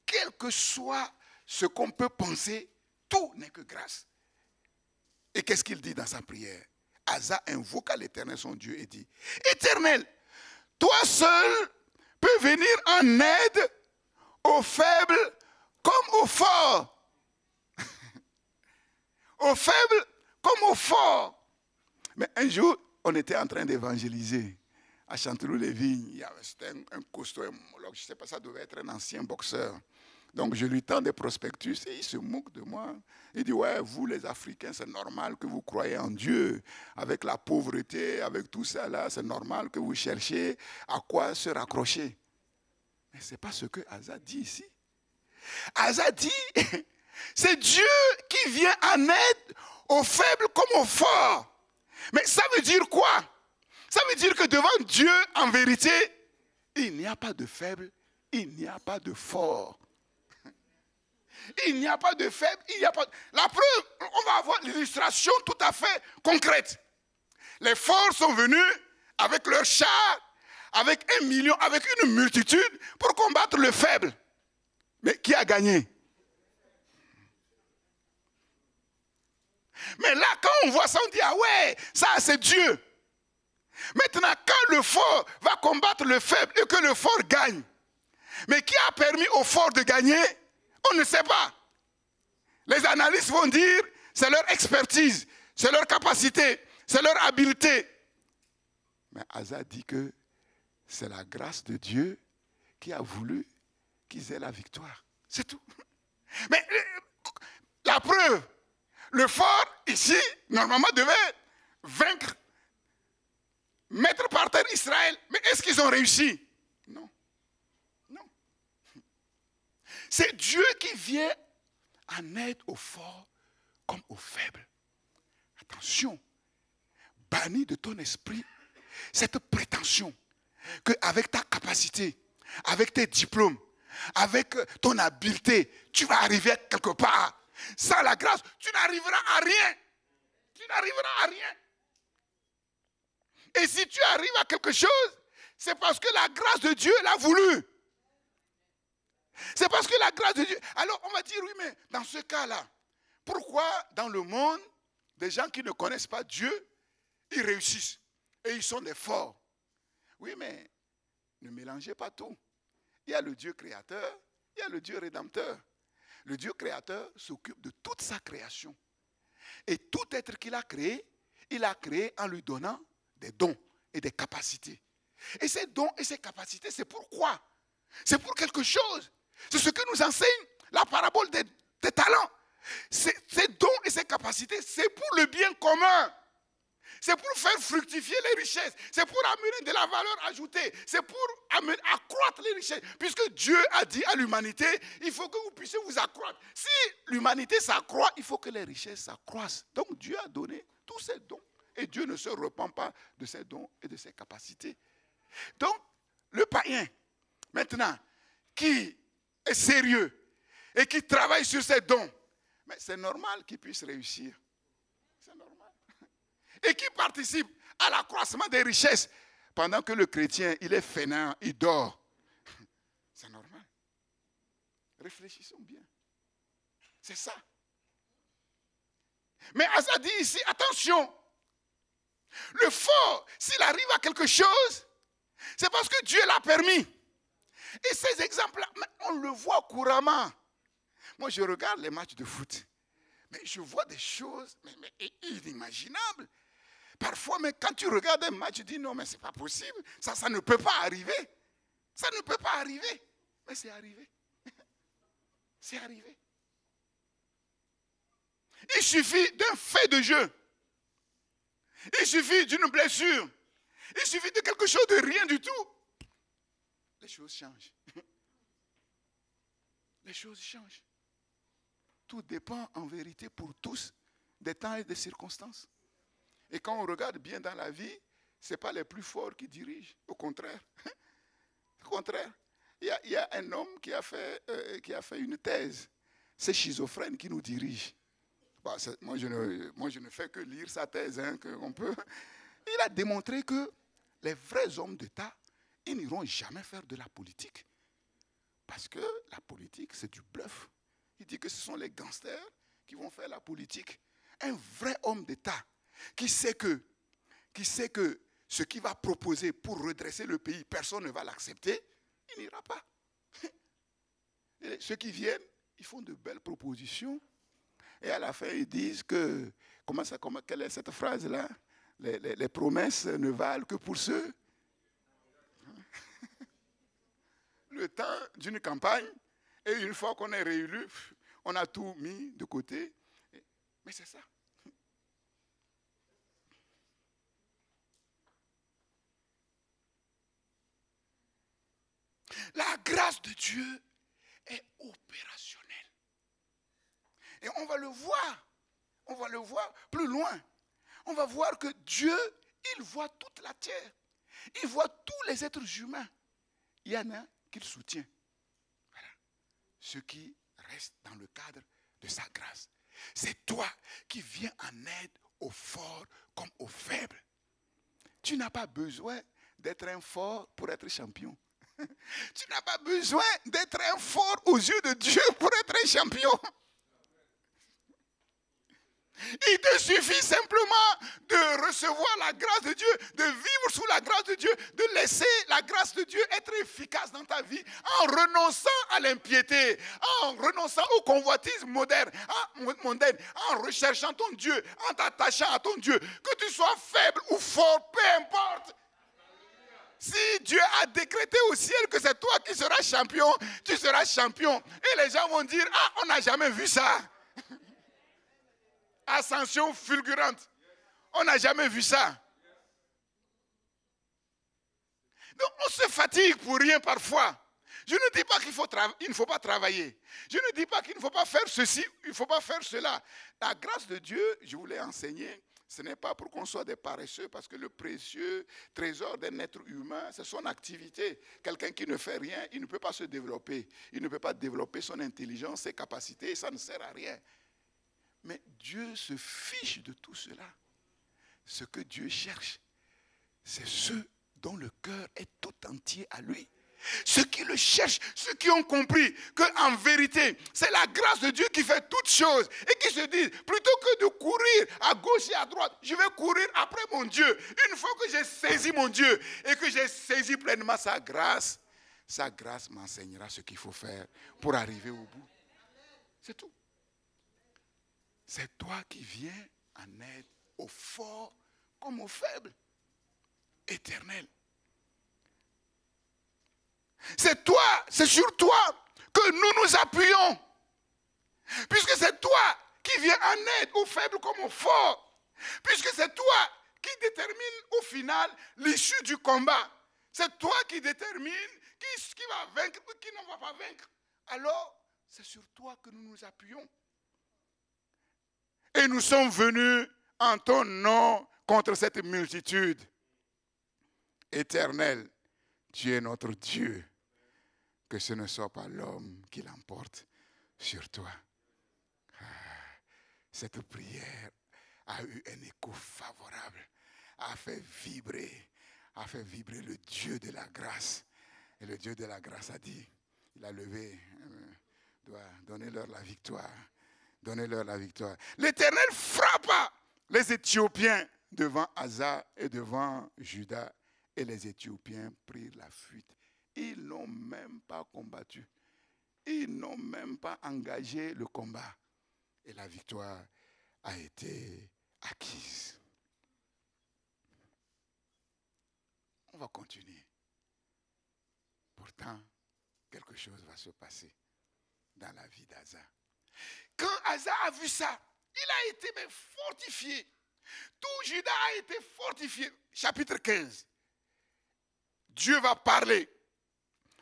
Speaker 1: quel que soit ce qu'on peut penser, tout n'est que grâce. Et qu'est-ce qu'il dit dans sa prière? Asa invoqua l'Éternel son Dieu et dit, Éternel, toi seul peux venir en aide aux faibles comme aux forts. Aux faibles comme aux forts. Mais un jour, on était en train d'évangéliser à Chanteloup-les-Vignes. C'était un costaud, je ne sais pas, ça devait être un ancien boxeur. Donc je lui tends des prospectus et il se moque de moi. Il dit, ouais, vous les Africains, c'est normal que vous croyez en Dieu. Avec la pauvreté, avec tout ça là, c'est normal que vous cherchiez à quoi se raccrocher. Mais ce n'est pas ce que Asa dit ici. Asa dit, c'est Dieu qui vient en aide aux faibles comme aux forts. Mais ça veut dire quoi? Ça veut dire que devant Dieu, en vérité, il n'y a pas de faible, il n'y a pas de fort. Il n'y a pas de faible, il n'y a pas de... La preuve, on va avoir l'illustration tout à fait concrète. Les forts sont venus avec leurs chars, avec 1 million, avec une multitude pour combattre le faible. Mais qui a gagné? Mais là, quand on voit ça, on dit, ah ouais, ça c'est Dieu. Maintenant, quand le fort va combattre le faible et que le fort gagne, mais qui a permis au fort de gagner? On ne sait pas. Les analystes vont dire, c'est leur expertise, c'est leur capacité, c'est leur habileté. Mais Asa dit que c'est la grâce de Dieu qui a voulu qu'ils aient la victoire. C'est tout. Mais la preuve, le fort, ici, normalement, devait vaincre, mettre par terre Israël. Mais est-ce qu'ils ont réussi? Non. Non. C'est Dieu qui vient en aide aux forts comme aux faibles. Attention, bannis de ton esprit cette prétention qu'avec ta capacité, avec tes diplômes, avec ton habileté, tu vas arriver quelque part. Sans la grâce, tu n'arriveras à rien. Tu n'arriveras à rien. Et si tu arrives à quelque chose, c'est parce que la grâce de Dieu l'a voulu. C'est parce que la grâce de Dieu... Alors on va dire, oui, mais dans ce cas-là, pourquoi dans le monde, des gens qui ne connaissent pas Dieu, ils réussissent et ils sont des forts? Oui, mais ne mélangez pas tout. Il y a le Dieu créateur, il y a le Dieu rédempteur. Le Dieu créateur s'occupe de toute sa création. Et tout être qu'il a créé, il a créé en lui donnant des dons et des capacités. Et ces dons et ces capacités, c'est pourquoi? C'est pour quelque chose. C'est ce que nous enseigne la parabole des talents. Ces dons et ces capacités, c'est pour le bien commun. C'est pour faire fructifier les richesses. C'est pour amener de la valeur ajoutée. C'est pour accroître les richesses. Puisque Dieu a dit à l'humanité, il faut que vous puissiez vous accroître. Si l'humanité s'accroît, il faut que les richesses s'accroissent. Donc Dieu a donné tous ces dons. Et Dieu ne se repent pas de ses dons et de ses capacités. Donc, le païen, maintenant, qui est sérieux et qui travaille sur ses dons, mais c'est normal qu'il puisse réussir. C'est normal. et qui participe à l'accroissement des richesses, pendant que le chrétien, il est fainéant, il dort. C'est normal. Réfléchissons bien. C'est ça. Mais Asa dit ici, attention, le fort, s'il arrive à quelque chose, c'est parce que Dieu l'a permis. Et ces exemples-là, on le voit couramment. Moi, je regarde les matchs de foot, mais je vois des choses mais inimaginables. Parfois, mais quand tu regardes un match, tu dis non, mais ce n'est pas possible. Ça ne peut pas arriver. Ça ne peut pas arriver. Mais c'est arrivé. C'est arrivé. Il suffit d'un fait de jeu. Il suffit d'une blessure. Il suffit de quelque chose de rien du tout. Les choses changent. Les choses changent. Tout dépend en vérité pour tous des temps et des circonstances. Et quand on regarde bien dans la vie, ce n'est pas les plus forts qui dirigent. Au contraire. Au contraire. Il y a un homme qui a fait une thèse. C'est schizophrène qui nous dirige. Bon, moi, je ne fais que lire sa thèse. On peut. Il a démontré que les vrais hommes d'État, ils n'iront jamais faire de la politique. Parce que la politique, c'est du bluff. Il dit que ce sont les gangsters qui vont faire la politique. Un vrai homme d'État qui sait que ce qu'il va proposer pour redresser le pays, personne ne va l'accepter, il n'ira pas. Et ceux qui viennent, ils font de belles propositions. Et à la fin, ils disent que, quelle est cette phrase-là? Les promesses ne valent que pour ceux. Le temps d'une campagne, et une fois qu'on est réélu, on a tout mis de côté. Mais c'est ça. La grâce de Dieu est opérationnelle. Et on va le voir plus loin. On va voir que Dieu, il voit toute la terre. Il voit tous les êtres humains. Il y en a qu'il soutient. Voilà. Ce qui reste dans le cadre de sa grâce. C'est toi qui viens en aide aux forts comme aux faibles. Tu n'as pas besoin d'être un fort pour être champion. Tu n'as pas besoin d'être un fort aux yeux de Dieu pour être un champion. Il te suffit simplement de recevoir la grâce de Dieu, de vivre sous la grâce de Dieu, de laisser la grâce de Dieu être efficace dans ta vie en renonçant à l'impiété, en renonçant au convoitisme moderne, en recherchant ton Dieu, en t'attachant à ton Dieu. Que tu sois faible ou fort, peu importe. Si Dieu a décrété au ciel que c'est toi qui seras champion, tu seras champion. Et les gens vont dire, ah, on n'a jamais vu ça. Ascension fulgurante. On n'a jamais vu ça. Donc on se fatigue pour rien parfois. Je ne dis pas qu'il ne faut pas travailler. Je ne dis pas qu'il ne faut pas faire ceci, il ne faut pas faire cela. La grâce de Dieu, je vous l'ai enseigné, ce n'est pas pour qu'on soit des paresseux, parce que le précieux trésor d'un être humain, c'est son activité. Quelqu'un qui ne fait rien, il ne peut pas se développer. Il ne peut pas développer son intelligence, ses capacités, ça ne sert à rien. Mais Dieu se fiche de tout cela. Ce que Dieu cherche, c'est ceux dont le cœur est tout entier à lui. Ceux qui le cherchent, ceux qui ont compris qu'en vérité, c'est la grâce de Dieu qui fait toutes choses et qui se disent, plutôt que de courir à gauche et à droite, je vais courir après mon Dieu. Une fois que j'ai saisi mon Dieu et que j'ai saisi pleinement sa grâce m'enseignera ce qu'il faut faire pour arriver au bout. C'est tout. C'est toi qui viens en aide aux forts comme aux faibles. Éternel. C'est toi, c'est sur toi que nous nous appuyons. Puisque c'est toi qui viens en aide aux faibles comme aux forts. Puisque c'est toi qui détermine au final l'issue du combat. C'est toi qui détermine qui va vaincre ou qui ne va pas vaincre. Alors, c'est sur toi que nous nous appuyons. Et nous sommes venus en ton nom contre cette multitude. Éternel, tu es notre Dieu. Que ce ne soit pas l'homme qui l'emporte sur toi. Cette prière a eu un écho favorable, a fait vibrer le Dieu de la grâce. Et le Dieu de la grâce a dit, il a levé, doit donner leur la victoire. Donnez-leur la victoire. L'Éternel frappa les Éthiopiens devant Asa et devant Juda. Et les Éthiopiens prirent la fuite. Ils n'ont même pas combattu. Ils n'ont même pas engagé le combat. Et la victoire a été acquise. On va continuer. Pourtant, quelque chose va se passer dans la vie d'Asa. Quand Asa a vu ça, il a été fortifié. Tout Juda a été fortifié. Chapitre 15. Dieu va parler.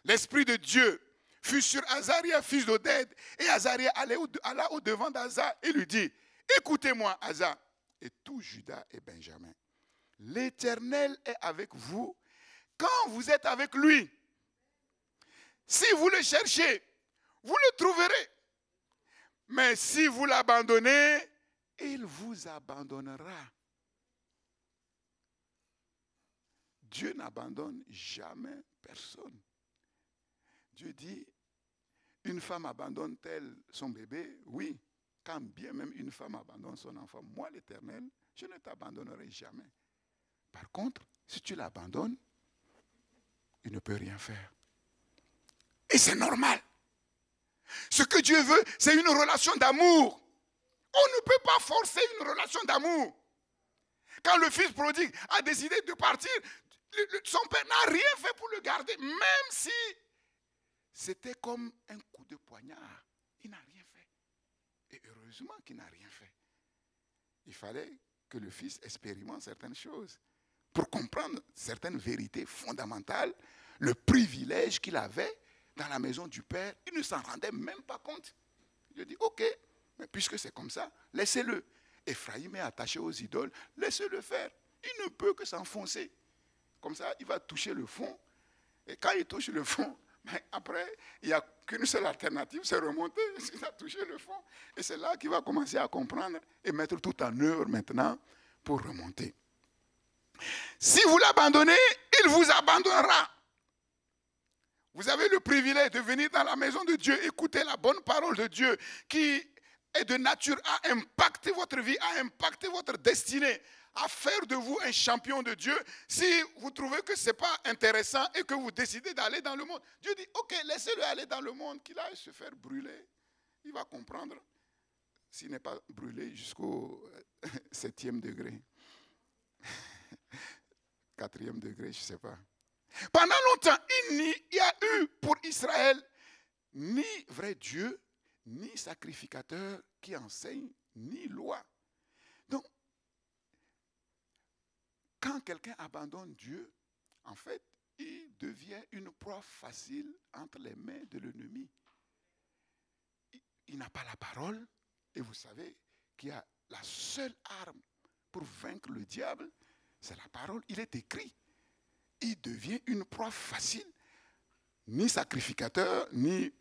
Speaker 1: L'Esprit de Dieu fut sur Azaria, fils d'Oded. Et Azaria alla au-devant d'Asa et lui dit, écoutez-moi, Asa, et tout Juda et Benjamin. L'Éternel est avec vous quand vous êtes avec lui. Si vous le cherchez, vous le trouverez. Mais si vous l'abandonnez, il vous abandonnera. Dieu n'abandonne jamais personne. Dieu dit, une femme abandonne-t-elle son bébé? Oui, quand bien même une femme abandonne son enfant, moi l'Éternel, je ne t'abandonnerai jamais. Par contre, si tu l'abandonnes, il ne peut rien faire. Et c'est normal. Ce que Dieu veut, c'est une relation d'amour. On ne peut pas forcer une relation d'amour. Quand le fils prodigue a décidé de partir, son père n'a rien fait pour le garder, même si c'était comme un coup de poignard. Il n'a rien fait. Et heureusement qu'il n'a rien fait. Il fallait que le fils expérimente certaines choses pour comprendre certaines vérités fondamentales, le privilège qu'il avait dans la maison du père. Il ne s'en rendait même pas compte. Il a dit, ok, mais puisque c'est comme ça, laissez-le. Ephraïm est attaché aux idoles, laissez-le faire. Il ne peut que s'enfoncer. Comme ça, il va toucher le fond. Et quand il touche le fond, mais après, il n'y a qu'une seule alternative, c'est remonter. Il a touché le fond. Et c'est là qu'il va commencer à comprendre et mettre tout en œuvre maintenant pour remonter. Si vous l'abandonnez, il vous abandonnera. Vous avez le privilège de venir dans la maison de Dieu, écouter la bonne parole de Dieu qui est de nature à impacter votre vie, à impacter votre destinée, à faire de vous un champion de Dieu. Si vous trouvez que ce n'est pas intéressant et que vous décidez d'aller dans le monde, Dieu dit, ok, laissez-le aller dans le monde, qu'il aille se faire brûler. Il va comprendre s'il n'est pas brûlé jusqu'au 7e degré. 4e degré, je ne sais pas. Pendant longtemps, il n'y a eu pour Israël ni vrai Dieu, ni sacrificateur qui enseigne, ni loi. Donc, quand quelqu'un abandonne Dieu, en fait, il devient une proie facile entre les mains de l'ennemi. Il n'a pas la parole, et vous savez qu'il y a la seule arme pour vaincre le diable, c'est la parole. Il est écrit. Il devient une proie facile. Ni sacrificateur, ni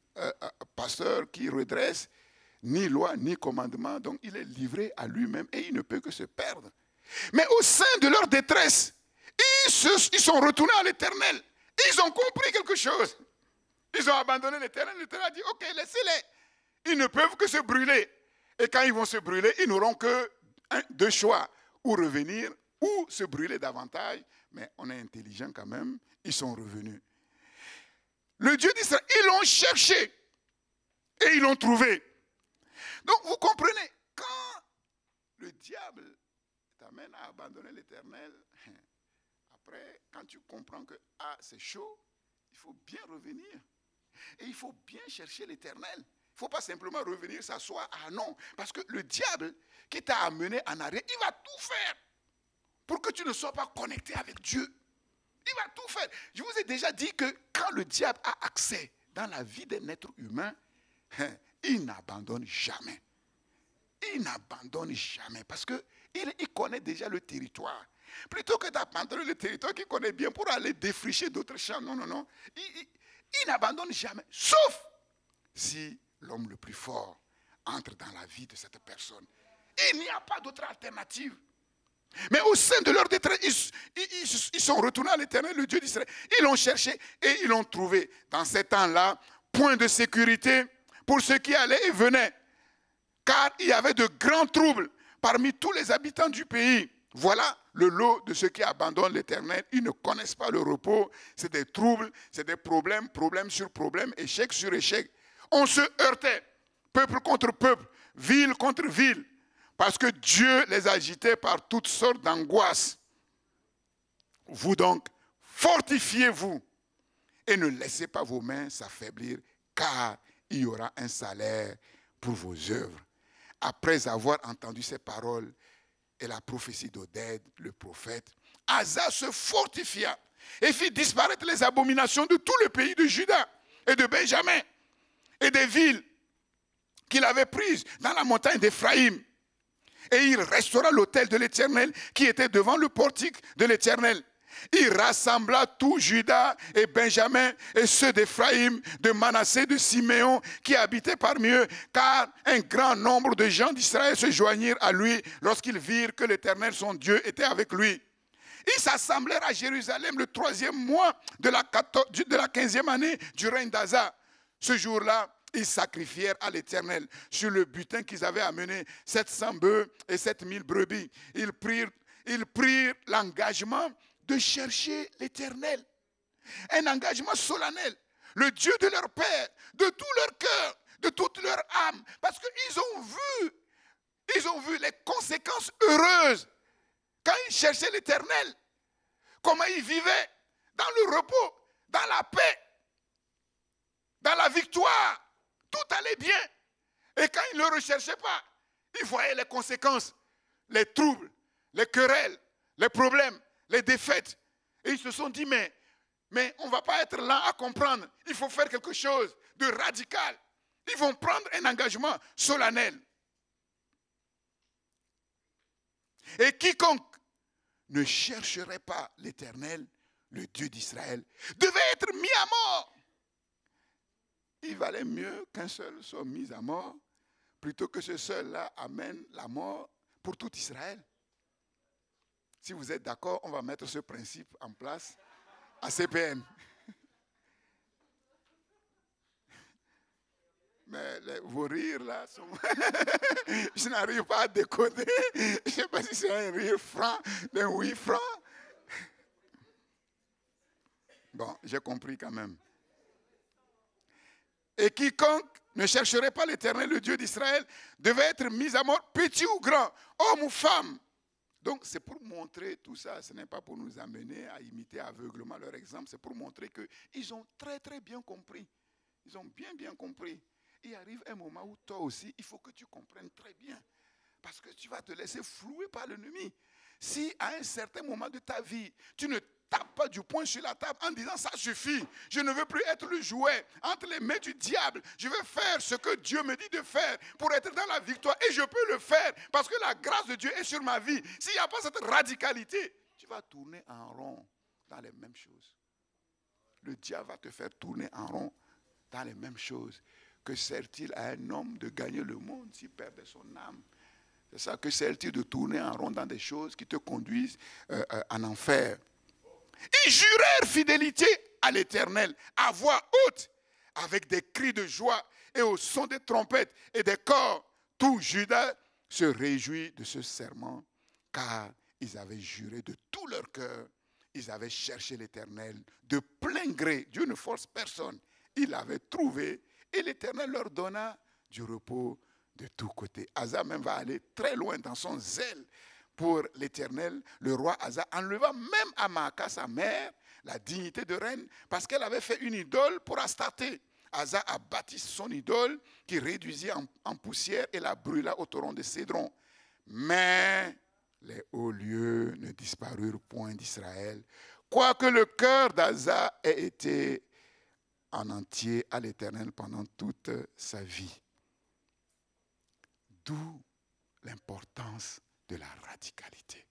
Speaker 1: pasteur qui redresse, ni loi, ni commandement. Donc il est livré à lui-même et il ne peut que se perdre. Mais au sein de leur détresse, ils sont retournés à l'Éternel. Ils ont compris quelque chose. Ils ont abandonné l'Éternel. L'Éternel a dit, ok, laissez-les. Ils ne peuvent que se brûler. Et quand ils vont se brûler, ils n'auront que deux choix. Ou revenir, ou se brûler davantage. Mais on est intelligent quand même. Ils sont revenus. Le Dieu d'Israël, ils l'ont cherché. Et ils l'ont trouvé. Donc vous comprenez, quand le diable t'amène à abandonner l'Éternel, après, quand tu comprends que c'est chaud, il faut bien revenir. Et il faut bien chercher l'Éternel. Il ne faut pas simplement revenir s'asseoir. Ah non, parce que le diable qui t'a amené en arrière, il va tout faire pour que tu ne sois pas connecté avec Dieu. Il va tout faire. Je vous ai déjà dit que quand le diable a accès dans la vie d'un être humain, il n'abandonne jamais. Il n'abandonne jamais parce qu'il connaît déjà le territoire. Plutôt que d'abandonner le territoire qu'il connaît bien pour aller défricher d'autres champs, non. Il n'abandonne jamais, sauf si l'homme le plus fort entre dans la vie de cette personne Il n'y a pas d'autre alternative. Mais au sein de leur détresse, ils sont retournés à l'Éternel, le Dieu d'Israël. Ils l'ont cherché et ils l'ont trouvé. Dans ces temps-là, point de sécurité pour ceux qui allaient et venaient. Car il y avait de grands troubles parmi tous les habitants du pays. Voilà le lot de ceux qui abandonnent l'Éternel. Ils ne connaissent pas le repos. C'est des troubles, c'est des problèmes, problème sur problème, échec sur échec. On se heurtait, peuple contre peuple, ville contre ville. Parce que Dieu les agitait par toutes sortes d'angoisses. Vous donc, fortifiez-vous et ne laissez pas vos mains s'affaiblir, car il y aura un salaire pour vos œuvres. Après avoir entendu ces paroles et la prophétie d'Oded, le prophète, Asa se fortifia et fit disparaître les abominations de tout le pays de Juda et de Benjamin et des villes qu'il avait prises dans la montagne d'Éphraïm. Et il restaura l'autel de l'Éternel qui était devant le portique de l'Éternel. Il rassembla tout Juda et Benjamin et ceux d'Éphraïm, de Manassé, de Siméon qui habitaient parmi eux, car un grand nombre de gens d'Israël se joignirent à lui lorsqu'ils virent que l'Éternel son Dieu était avec lui. Ils s'assemblèrent à Jérusalem le 3e mois de la 15e année du règne d'Asa. Ce jour-là, ils sacrifièrent à l'Éternel sur le butin qu'ils avaient amené 700 bœufs et 7000 brebis. Ils prirent l'engagement de chercher l'Éternel. Un engagement solennel. Le Dieu de leur père, de tout leur cœur, de toute leur âme. Parce qu'ils ont vu les conséquences heureuses quand ils cherchaient l'Éternel. Comment ils vivaient dans le repos, dans la paix, dans la victoire. Tout allait bien. Et quand ils ne le recherchaient pas, ils voyaient les conséquences, les troubles, les querelles, les problèmes, les défaites. Et ils se sont dit, mais on ne va pas être lent à comprendre. Il faut faire quelque chose de radical. Ils vont prendre un engagement solennel. Et quiconque ne chercherait pas l'Éternel, le Dieu d'Israël, devait être mis à mort. Il valait mieux qu'un seul soit mis à mort, plutôt que ce seul-là amène la mort pour tout Israël. Si vous êtes d'accord, on va mettre ce principe en place à CPN. Mais vos rires là sont... Je n'arrive pas à décoder. Je ne sais pas si c'est un rire franc, d'un oui franc. Bon, j'ai compris quand même. Et quiconque ne chercherait pas l'Éternel, le Dieu d'Israël, devait être mis à mort, petit ou grand, homme ou femme. Donc c'est pour montrer tout ça, ce n'est pas pour nous amener à imiter aveuglement leur exemple, c'est pour montrer qu'ils ont très très bien compris. Ils ont bien compris. Il arrive un moment où toi aussi, il faut que tu comprennes très bien. Parce que tu vas te laisser flouer par l'ennemi. Si à un certain moment de ta vie, tu ne tapes pas du poing sur la table en disant ça suffit, je ne veux plus être le jouet entre les mains du diable, je veux faire ce que Dieu me dit de faire pour être dans la victoire et je peux le faire parce que la grâce de Dieu est sur ma vie. S'il n'y a pas cette radicalité, tu vas tourner en rond dans les mêmes choses. Le diable va te faire tourner en rond dans les mêmes choses. Que sert-il à un homme de gagner le monde s'il perdait son âme? C'est ça, que sert-il de tourner en rond dans des choses qui te conduisent en enfer? Ils jurèrent fidélité à l'Éternel à voix haute, avec des cris de joie et au son des trompettes et des cors. Tout Juda se réjouit de ce serment, car ils avaient juré de tout leur cœur. Ils avaient cherché l'Éternel de plein gré. Dieu ne force personne. Ils l'avaient trouvé et l'Éternel leur donna du repos de tous côtés. Asa même va aller très loin dans son zèle pour l'Éternel. Le roi Asa enleva même à Maaka, sa mère, la dignité de reine parce qu'elle avait fait une idole pour Astarté. Asa a bâti son idole qui réduisit en poussière et la brûla au torrent de Cédron. Mais les hauts lieux ne disparurent point d'Israël, quoique le cœur d'Asa ait été en entier à l'Éternel pendant toute sa vie. D'où l'importance de la radicalité.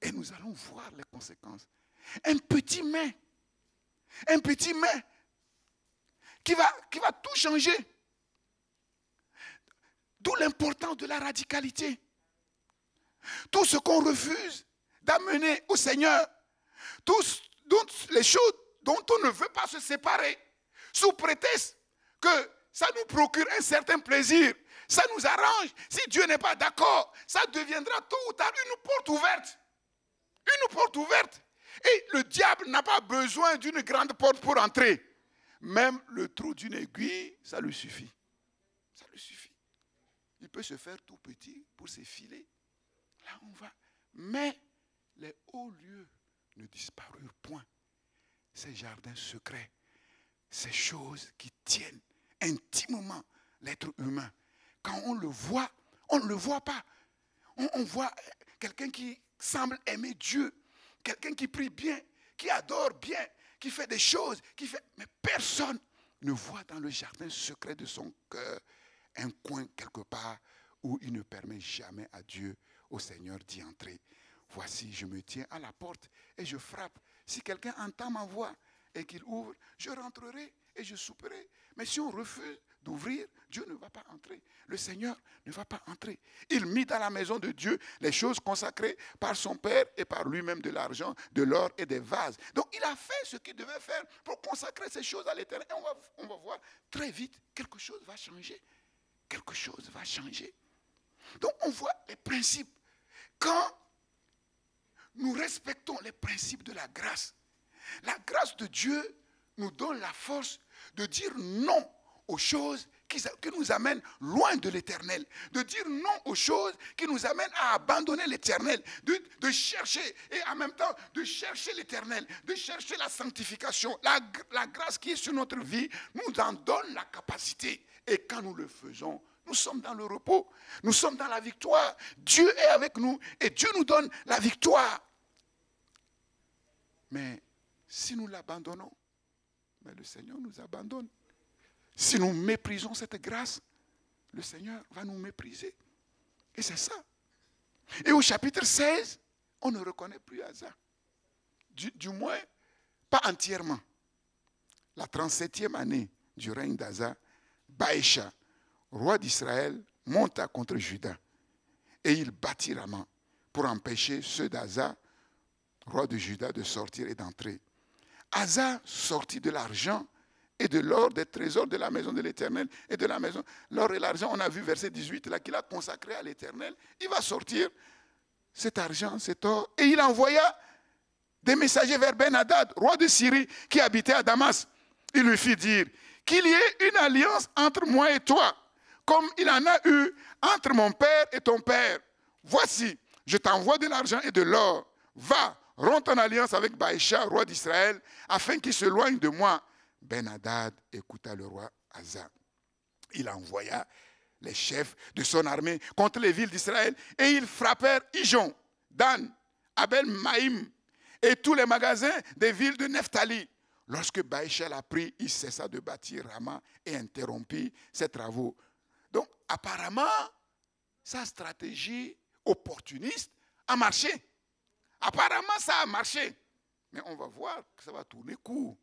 Speaker 1: Et nous allons voir les conséquences. Un petit mais qui va tout changer. D'où l'importance de la radicalité. Tout ce qu'on refuse d'amener au Seigneur, toutes les choses dont on ne veut pas se séparer, sous prétexte que ça nous procure un certain plaisir, ça nous arrange. Si Dieu n'est pas d'accord, ça deviendra tôt ou tard une porte ouverte. Une porte ouverte. Et le diable n'a pas besoin d'une grande porte pour entrer. Même le trou d'une aiguille, ça lui suffit. Ça lui suffit. Il peut se faire tout petit pour s'effiler. Là, on va. Mais les hauts lieux ne disparurent point. Ces jardins secrets, ces choses qui tiennent intimement l'être humain. Quand on le voit, on ne le voit pas. On voit quelqu'un qui semble aimer Dieu, quelqu'un qui prie bien, qui adore bien, qui fait des choses, mais personne ne voit dans le jardin secret de son cœur un coin quelque part où il ne permet jamais à Dieu, au Seigneur, d'y entrer. Voici, je me tiens à la porte et je frappe. Si quelqu'un entend ma voix et qu'il ouvre, je rentrerai et je souperai. Mais si on refuse d'ouvrir, Dieu ne va pas entrer. Le Seigneur ne va pas entrer. Il mit dans la maison de Dieu les choses consacrées par son Père et par lui-même, de l'argent, de l'or et des vases. Donc il a fait ce qu'il devait faire pour consacrer ces choses à l'Éternel. Et on va voir très vite, quelque chose va changer. Quelque chose va changer. Donc on voit les principes. Quand nous respectons les principes de la grâce de Dieu nous donne la force de dire non aux choses qui nous amènent loin de l'Éternel, de dire non aux choses qui nous amènent à abandonner l'Éternel, de chercher, et en même temps de chercher l'Éternel, de chercher la sanctification. La grâce qui est sur notre vie nous en donne la capacité. Et quand nous le faisons, nous sommes dans le repos, nous sommes dans la victoire. Dieu est avec nous et Dieu nous donne la victoire. Mais si nous l'abandonnons, mais le Seigneur nous abandonne. Si nous méprisons cette grâce, le Seigneur va nous mépriser. Et c'est ça. Et au chapitre 16, on ne reconnaît plus Asa. Du moins, pas entièrement. La 37e année du règne d'Asa, Baïcha, roi d'Israël, monta contre Juda. Et il bâtit Rama pour empêcher ceux d'Asa, roi de Juda, de sortir et d'entrer. Asa sortit de l'argent et de l'or des trésors de la maison de l'Éternel et de la maison. L'or et l'argent, on a vu verset 18 là, qu'il a consacré à l'Éternel. Il va sortir cet argent, cet or, et il envoya des messagers vers Ben-Hadad, roi de Syrie, qui habitait à Damas. Il lui fit dire qu'il y ait une alliance entre moi et toi, comme il en a eu entre mon père et ton père. Voici, je t'envoie de l'argent et de l'or. Va, romps ton alliance avec Baïcha, roi d'Israël, afin qu'il s'éloigne de moi. Ben-Hadad écouta le roi Asa. Il envoya les chefs de son armée contre les villes d'Israël et ils frappèrent Ijon, Dan, Abel-Maïm et tous les magasins des villes de Nephtali. Lorsque Baïcha l'apprit, il cessa de bâtir Rama et interrompit ses travaux. Donc apparemment, sa stratégie opportuniste a marché. Apparemment, ça a marché. Mais on va voir que ça va tourner court.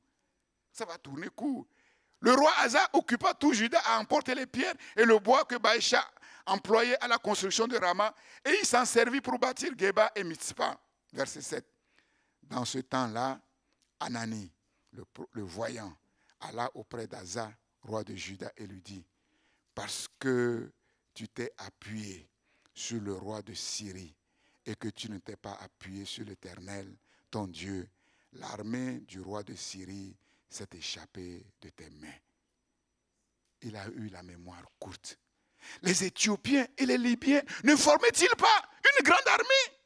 Speaker 1: Ça va tourner court. Le roi Asa occupa tout Juda à emporter les pierres et le bois que Baïcha employait à la construction de Rama, et il s'en servit pour bâtir Geba et Mitzpah. Verset 7. Dans ce temps-là, Anani, le voyant, alla auprès d'Asa, roi de Juda, et lui dit: parce que tu t'es appuyé sur le roi de Syrie et que tu ne t'es pas appuyé sur l'Éternel, ton Dieu, l'armée du roi de Syrie s'est échappée de tes mains. Il a eu la mémoire courte. Les Éthiopiens et les Libyens ne formaient-ils pas une grande armée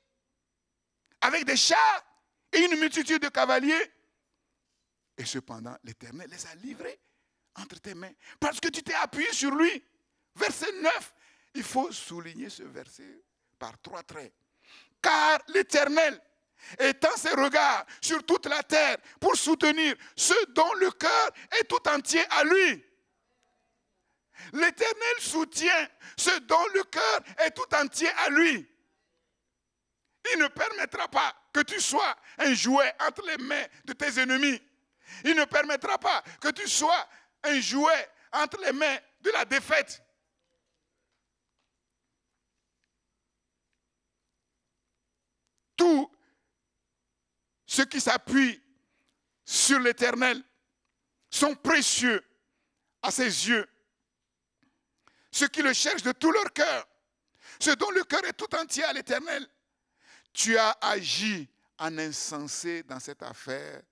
Speaker 1: avec des chars et une multitude de cavaliers? Et cependant, l'Éternel les a livrés entre tes mains parce que tu t'es appuyé sur lui. Verset 9. Il faut souligner ce verset par 3 traits. Car l'Éternel étend ses regards sur toute la terre pour soutenir ceux dont le cœur est tout entier à lui. L'Éternel soutient ceux dont le cœur est tout entier à lui. Il ne permettra pas que tu sois un jouet entre les mains de tes ennemis. Il ne permettra pas que tu sois un jouet entre les mains de la défaite. ceux qui s'appuient sur l'Éternel sont précieux à ses yeux. Ceux qui le cherchent de tout leur cœur, ceux dont le cœur est tout entier à l'Éternel. Tu as agi en insensé dans cette affaire,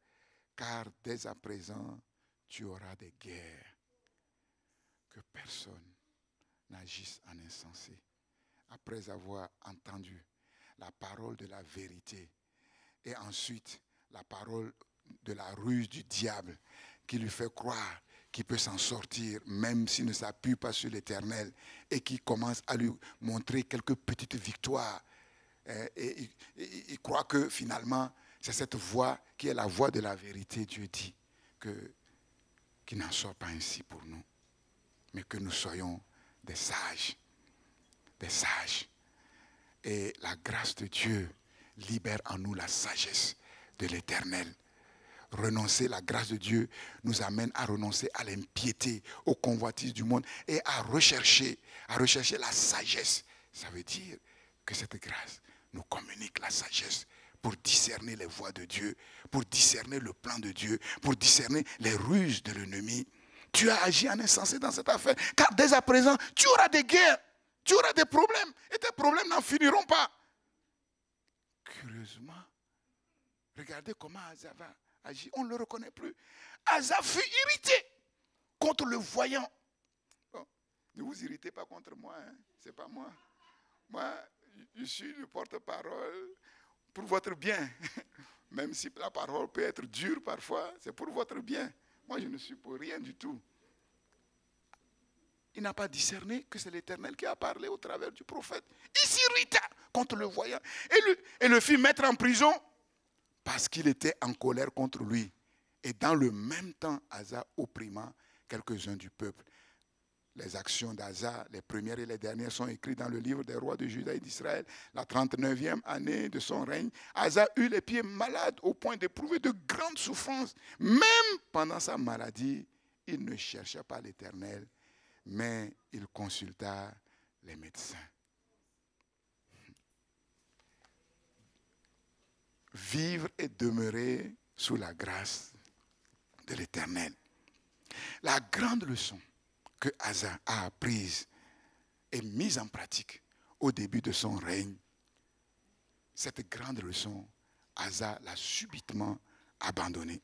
Speaker 1: car dès à présent, tu auras des guerres. Que personne n'agisse en insensé. Après avoir entendu la parole de la vérité et ensuite la parole de la ruse du diable qui lui fait croire qu'il peut s'en sortir même s'il ne s'appuie pas sur l'Éternel et qui commence à lui montrer quelques petites victoires. Et il croit que finalement c'est cette voie qui est la voie de la vérité. Dieu dit qu'il n'en soit pas ainsi pour nous, mais que nous soyons des sages. Des sages. Et la grâce de Dieu libère en nous la sagesse de l'Éternel. Renoncer, la grâce de Dieu nous amène à renoncer à l'impiété, aux convoitises du monde et à rechercher la sagesse. Ça veut dire que cette grâce nous communique la sagesse pour discerner les voies de Dieu, pour discerner le plan de Dieu, pour discerner les ruses de l'ennemi. Tu as agi en insensé dans cette affaire, car dès à présent, tu auras des guerres, tu auras des problèmes, et tes problèmes n'en finiront pas. Curieusement, regardez comment Asa va agir. On ne le reconnaît plus. Asa fut irrité contre le voyant. Bon, ne vous irritez pas contre moi, hein. C'est pas moi. Moi, je suis le porte-parole pour votre bien. Même si la parole peut être dure parfois, c'est pour votre bien. Moi, je ne suis pour rien du tout. Il n'a pas discerné que c'est l'Éternel qui a parlé au travers du prophète. Il s'irrita contre le voyant et le fit mettre en prison parce qu'il était en colère contre lui. Et dans le même temps, Asa opprima quelques-uns du peuple. Les actions d'Asa, les premières et les dernières, sont écrites dans le livre des rois de Juda et d'Israël. La 39e année de son règne, Asa eut les pieds malades au point d'éprouver de grandes souffrances. Même pendant sa maladie, il ne chercha pas l'Éternel, mais il consulta les médecins. Vivre et demeurer sous la grâce de l'Éternel. La grande leçon que Asa a apprise et mise en pratique au début de son règne, cette grande leçon, Asa l'a subitement abandonnée,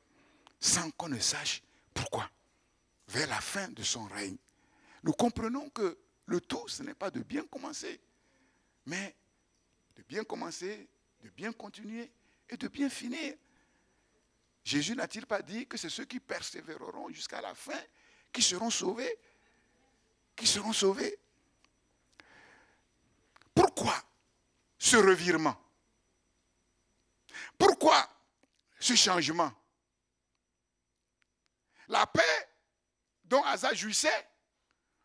Speaker 1: sans qu'on ne sache pourquoi. Vers la fin de son règne, nous comprenons que le tout, ce n'est pas de bien commencer, mais de bien commencer, de bien continuer et de bien finir. Jésus n'a-t-il pas dit que c'est ceux qui persévéreront jusqu'à la fin qui seront sauvés? Qui seront sauvés. Pourquoi ce revirement? Pourquoi ce changement? La paix dont Asa jouissait,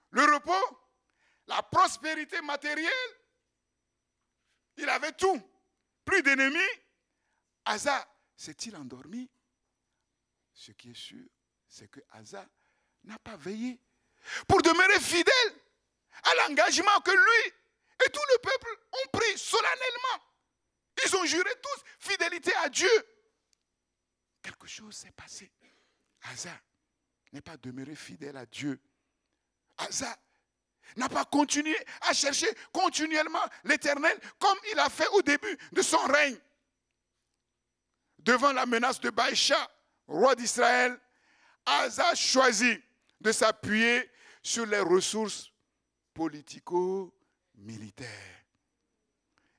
Speaker 1: le repos, la prospérité matérielle, il avait tout. Plus d'ennemis. Asa s'est-il endormi? Ce qui est sûr, c'est que Asa n'a pas veillé pour demeurer fidèle à l'engagement que lui et tout le peuple ont pris solennellement. Ils ont juré tous fidélité à Dieu. Quelque chose s'est passé. Asa n'est pas demeuré fidèle à Dieu. Asa n'a pas continué à chercher continuellement l'Éternel comme il a fait au début de son règne. Devant la menace de Baïcha, roi d'Israël, Asa choisit de s'appuyer sur les ressources politico-militaires.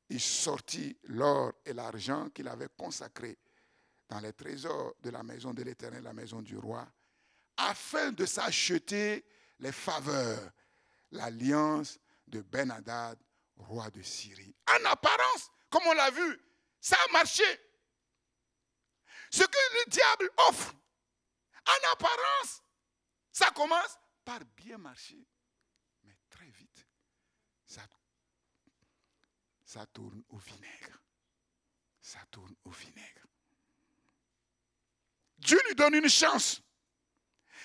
Speaker 1: Il sortit l'or et l'argent qu'il avait consacrés dans les trésors de la maison de l'Éternel, la maison du roi, afin de s'acheter les faveurs, l'alliance de Ben-Hadad, roi de Syrie. En apparence, comme on l'a vu, ça a marché. Ce que le diable offre, en apparence, ça commence par bien marcher. Mais très vite, ça tourne au vinaigre. Ça tourne au vinaigre. Dieu lui donne une chance.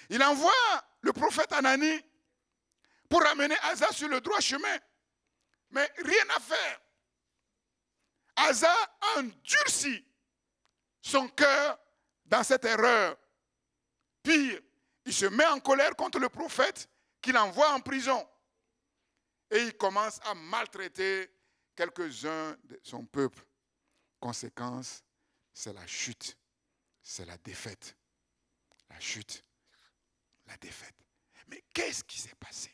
Speaker 1: Il envoie le prophète Anani pour ramener Asa sur le droit chemin. Mais rien à faire. Asa endurcit son cœur dans cette erreur. Pire, il se met en colère contre le prophète qu'il envoie en prison. Et il commence à maltraiter quelques-uns de son peuple. Conséquence, c'est la chute, c'est la défaite. La chute, la défaite. Mais qu'est-ce qui s'est passé?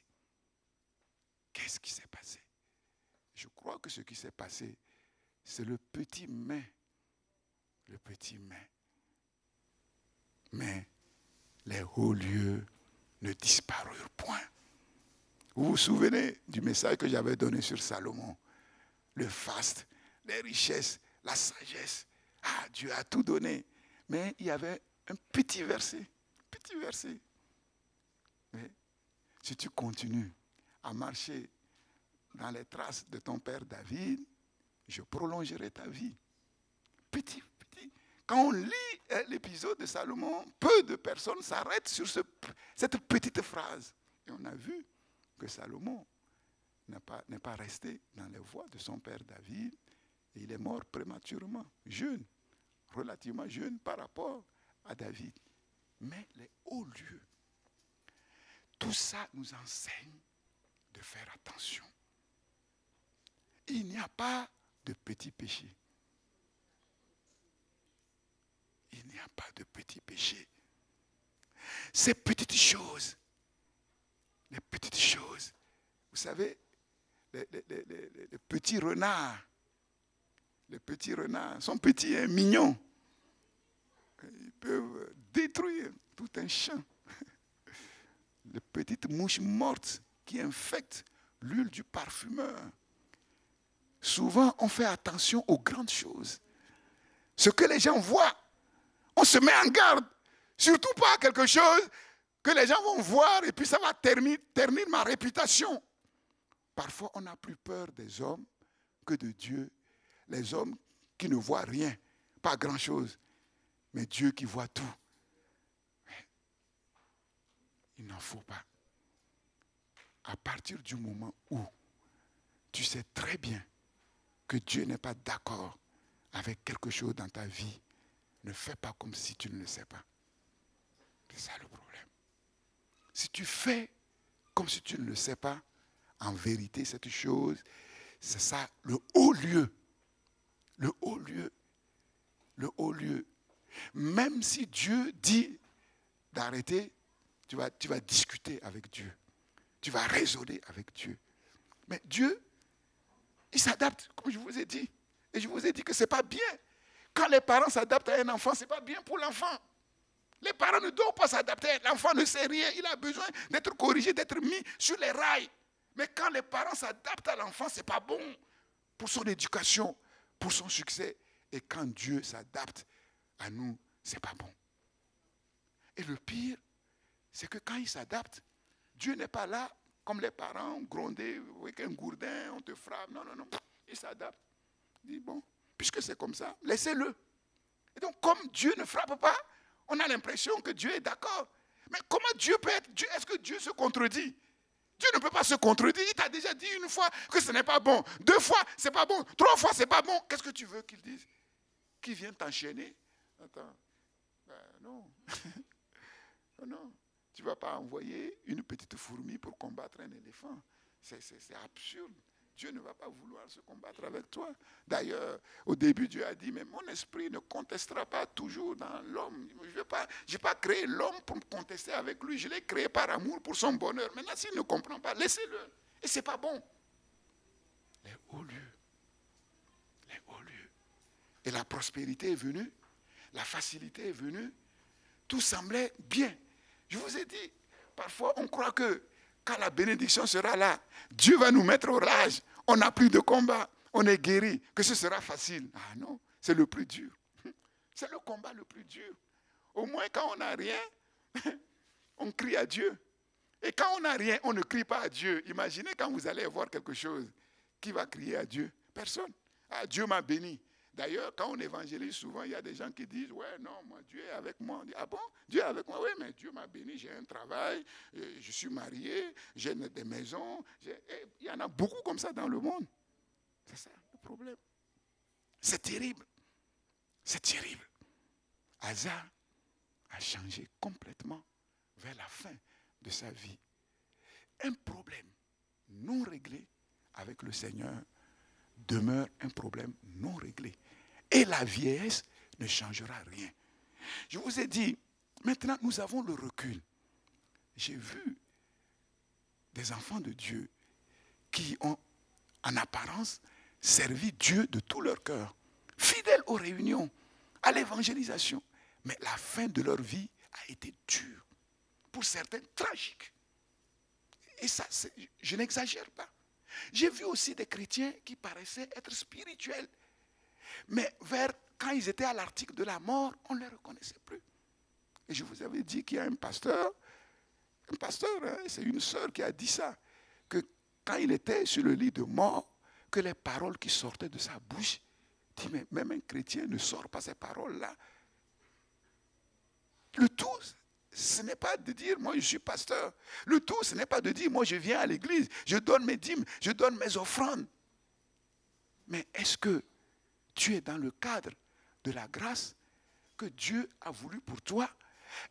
Speaker 1: Qu'est-ce qui s'est passé? Je crois que ce qui s'est passé, c'est le petit mais. Le petit mais. Mais les hauts lieux ne disparurent point. Vous vous souvenez du message que j'avais donné sur Salomon? Le faste, les richesses, la sagesse. Ah, Dieu a tout donné. Mais il y avait un petit verset. Petit verset. Mais si tu continues à marcher dans les traces de ton père David, je prolongerai ta vie. Petit. Quand on lit l'épisode de Salomon, peu de personnes s'arrêtent sur cette petite phrase. Et on a vu que Salomon n'est pas resté dans les voies de son père David. Et il est mort prématurément, jeune, relativement jeune par rapport à David. Mais les hauts lieux, tout ça nous enseigne de faire attention. Il n'y a pas de petits péchés. Il n'y a pas de petits péchés. Ces petites choses, les petites choses, vous savez, les petits renards sont petits et mignons. Ils peuvent détruire tout un champ. Les petites mouches mortes qui infectent l'huile du parfumeur. Souvent, on fait attention aux grandes choses. Ce que les gens voient, on se met en garde. Surtout pas quelque chose que les gens vont voir et puis ça va ternir ma réputation. Parfois, on n'a plus peur des hommes que de Dieu. Les hommes qui ne voient rien, pas grand-chose, mais Dieu qui voit tout. Mais il n'en faut pas. À partir du moment où tu sais très bien que Dieu n'est pas d'accord avec quelque chose dans ta vie, ne fais pas comme si tu ne le sais pas. C'est ça le problème. Si tu fais comme si tu ne le sais pas, en vérité, cette chose, c'est ça, le haut lieu. Le haut lieu. Le haut lieu. Même si Dieu dit d'arrêter, tu vas discuter avec Dieu. Tu vas raisonner avec Dieu. Mais Dieu, il s'adapte, comme je vous ai dit. Et je vous ai dit que ce n'est pas bien. Quand les parents s'adaptent à un enfant, ce n'est pas bien pour l'enfant. Les parents ne doivent pas s'adapter. L'enfant ne sait rien. Il a besoin d'être corrigé, d'être mis sur les rails. Mais quand les parents s'adaptent à l'enfant, ce n'est pas bon pour son éducation, pour son succès. Et quand Dieu s'adapte à nous, ce n'est pas bon. Et le pire, c'est que quand il s'adapte, Dieu n'est pas là comme les parents, gronder avec un gourdin, on te frappe. Non. Il s'adapte. Il dit, bon, puisque c'est comme ça, laissez-le. Et donc, comme Dieu ne frappe pas, on a l'impression que Dieu est d'accord. Mais comment Dieu peut être Dieu? Est-ce que Dieu se contredit? Dieu ne peut pas se contredire. Il t'a déjà dit une fois que ce n'est pas bon. 2 fois, c'est pas bon. 3 fois, c'est pas bon. Qu'est-ce que tu veux qu'il dise? Qu'il vienne t'enchaîner? Attends. Non. Non. Tu ne vas pas envoyer une petite fourmi pour combattre un éléphant. C'est absurde. Dieu ne va pas vouloir se combattre avec toi. D'ailleurs, au début, Dieu a dit, mais mon esprit ne contestera pas toujours dans l'homme. Je n'ai pas créé l'homme pour me contester avec lui. Je l'ai créé par amour pour son bonheur. Maintenant, s'il ne comprend pas, laissez-le. Et ce n'est pas bon. Les hauts lieux. Les hauts lieux. Et la prospérité est venue. La facilité est venue. Tout semblait bien. Je vous ai dit, parfois on croit que quand la bénédiction sera là, Dieu va nous mettre au rage. On n'a plus de combat, on est guéri, que ce sera facile. Ah non, c'est le plus dur. C'est le combat le plus dur. Au moins quand on n'a rien, on crie à Dieu. Et quand on n'a rien, on ne crie pas à Dieu. Imaginez quand vous allez voir quelque chose, qui va crier à Dieu? Personne. Ah, Dieu m'a béni. D'ailleurs, quand on évangélise, souvent, il y a des gens qui disent, ouais, non, moi, Dieu est avec moi. On dit, ah bon, Dieu est avec moi? Oui, mais Dieu m'a béni, j'ai un travail, je suis marié, j'ai des maisons. Il y en a beaucoup comme ça dans le monde. C'est ça le problème. C'est terrible. C'est terrible. Asa a changé complètement vers la fin de sa vie. Un problème non réglé avec le Seigneur demeure un problème non réglé. Et la vieillesse ne changera rien. Je vous ai dit, maintenant nous avons le recul. J'ai vu des enfants de Dieu qui ont en apparence servi Dieu de tout leur cœur, fidèles aux réunions, à l'évangélisation. Mais la fin de leur vie a été dure. Pour certains, tragique. Et ça, je n'exagère pas. J'ai vu aussi des chrétiens qui paraissaient être spirituels. Mais quand ils étaient à l'article de la mort, on ne les reconnaissait plus. Et je vous avais dit qu'il y a un pasteur, hein, c'est une sœur qui a dit ça, que quand il était sur le lit de mort, que les paroles qui sortaient de sa bouche, dit, mais même un chrétien ne sort pas ces paroles-là. Le tout, ce n'est pas de dire, moi je suis pasteur. Le tout, ce n'est pas de dire, moi je viens à l'église, je donne mes dîmes, je donne mes offrandes. Mais est-ce que tu es dans le cadre de la grâce que Dieu a voulu pour toi?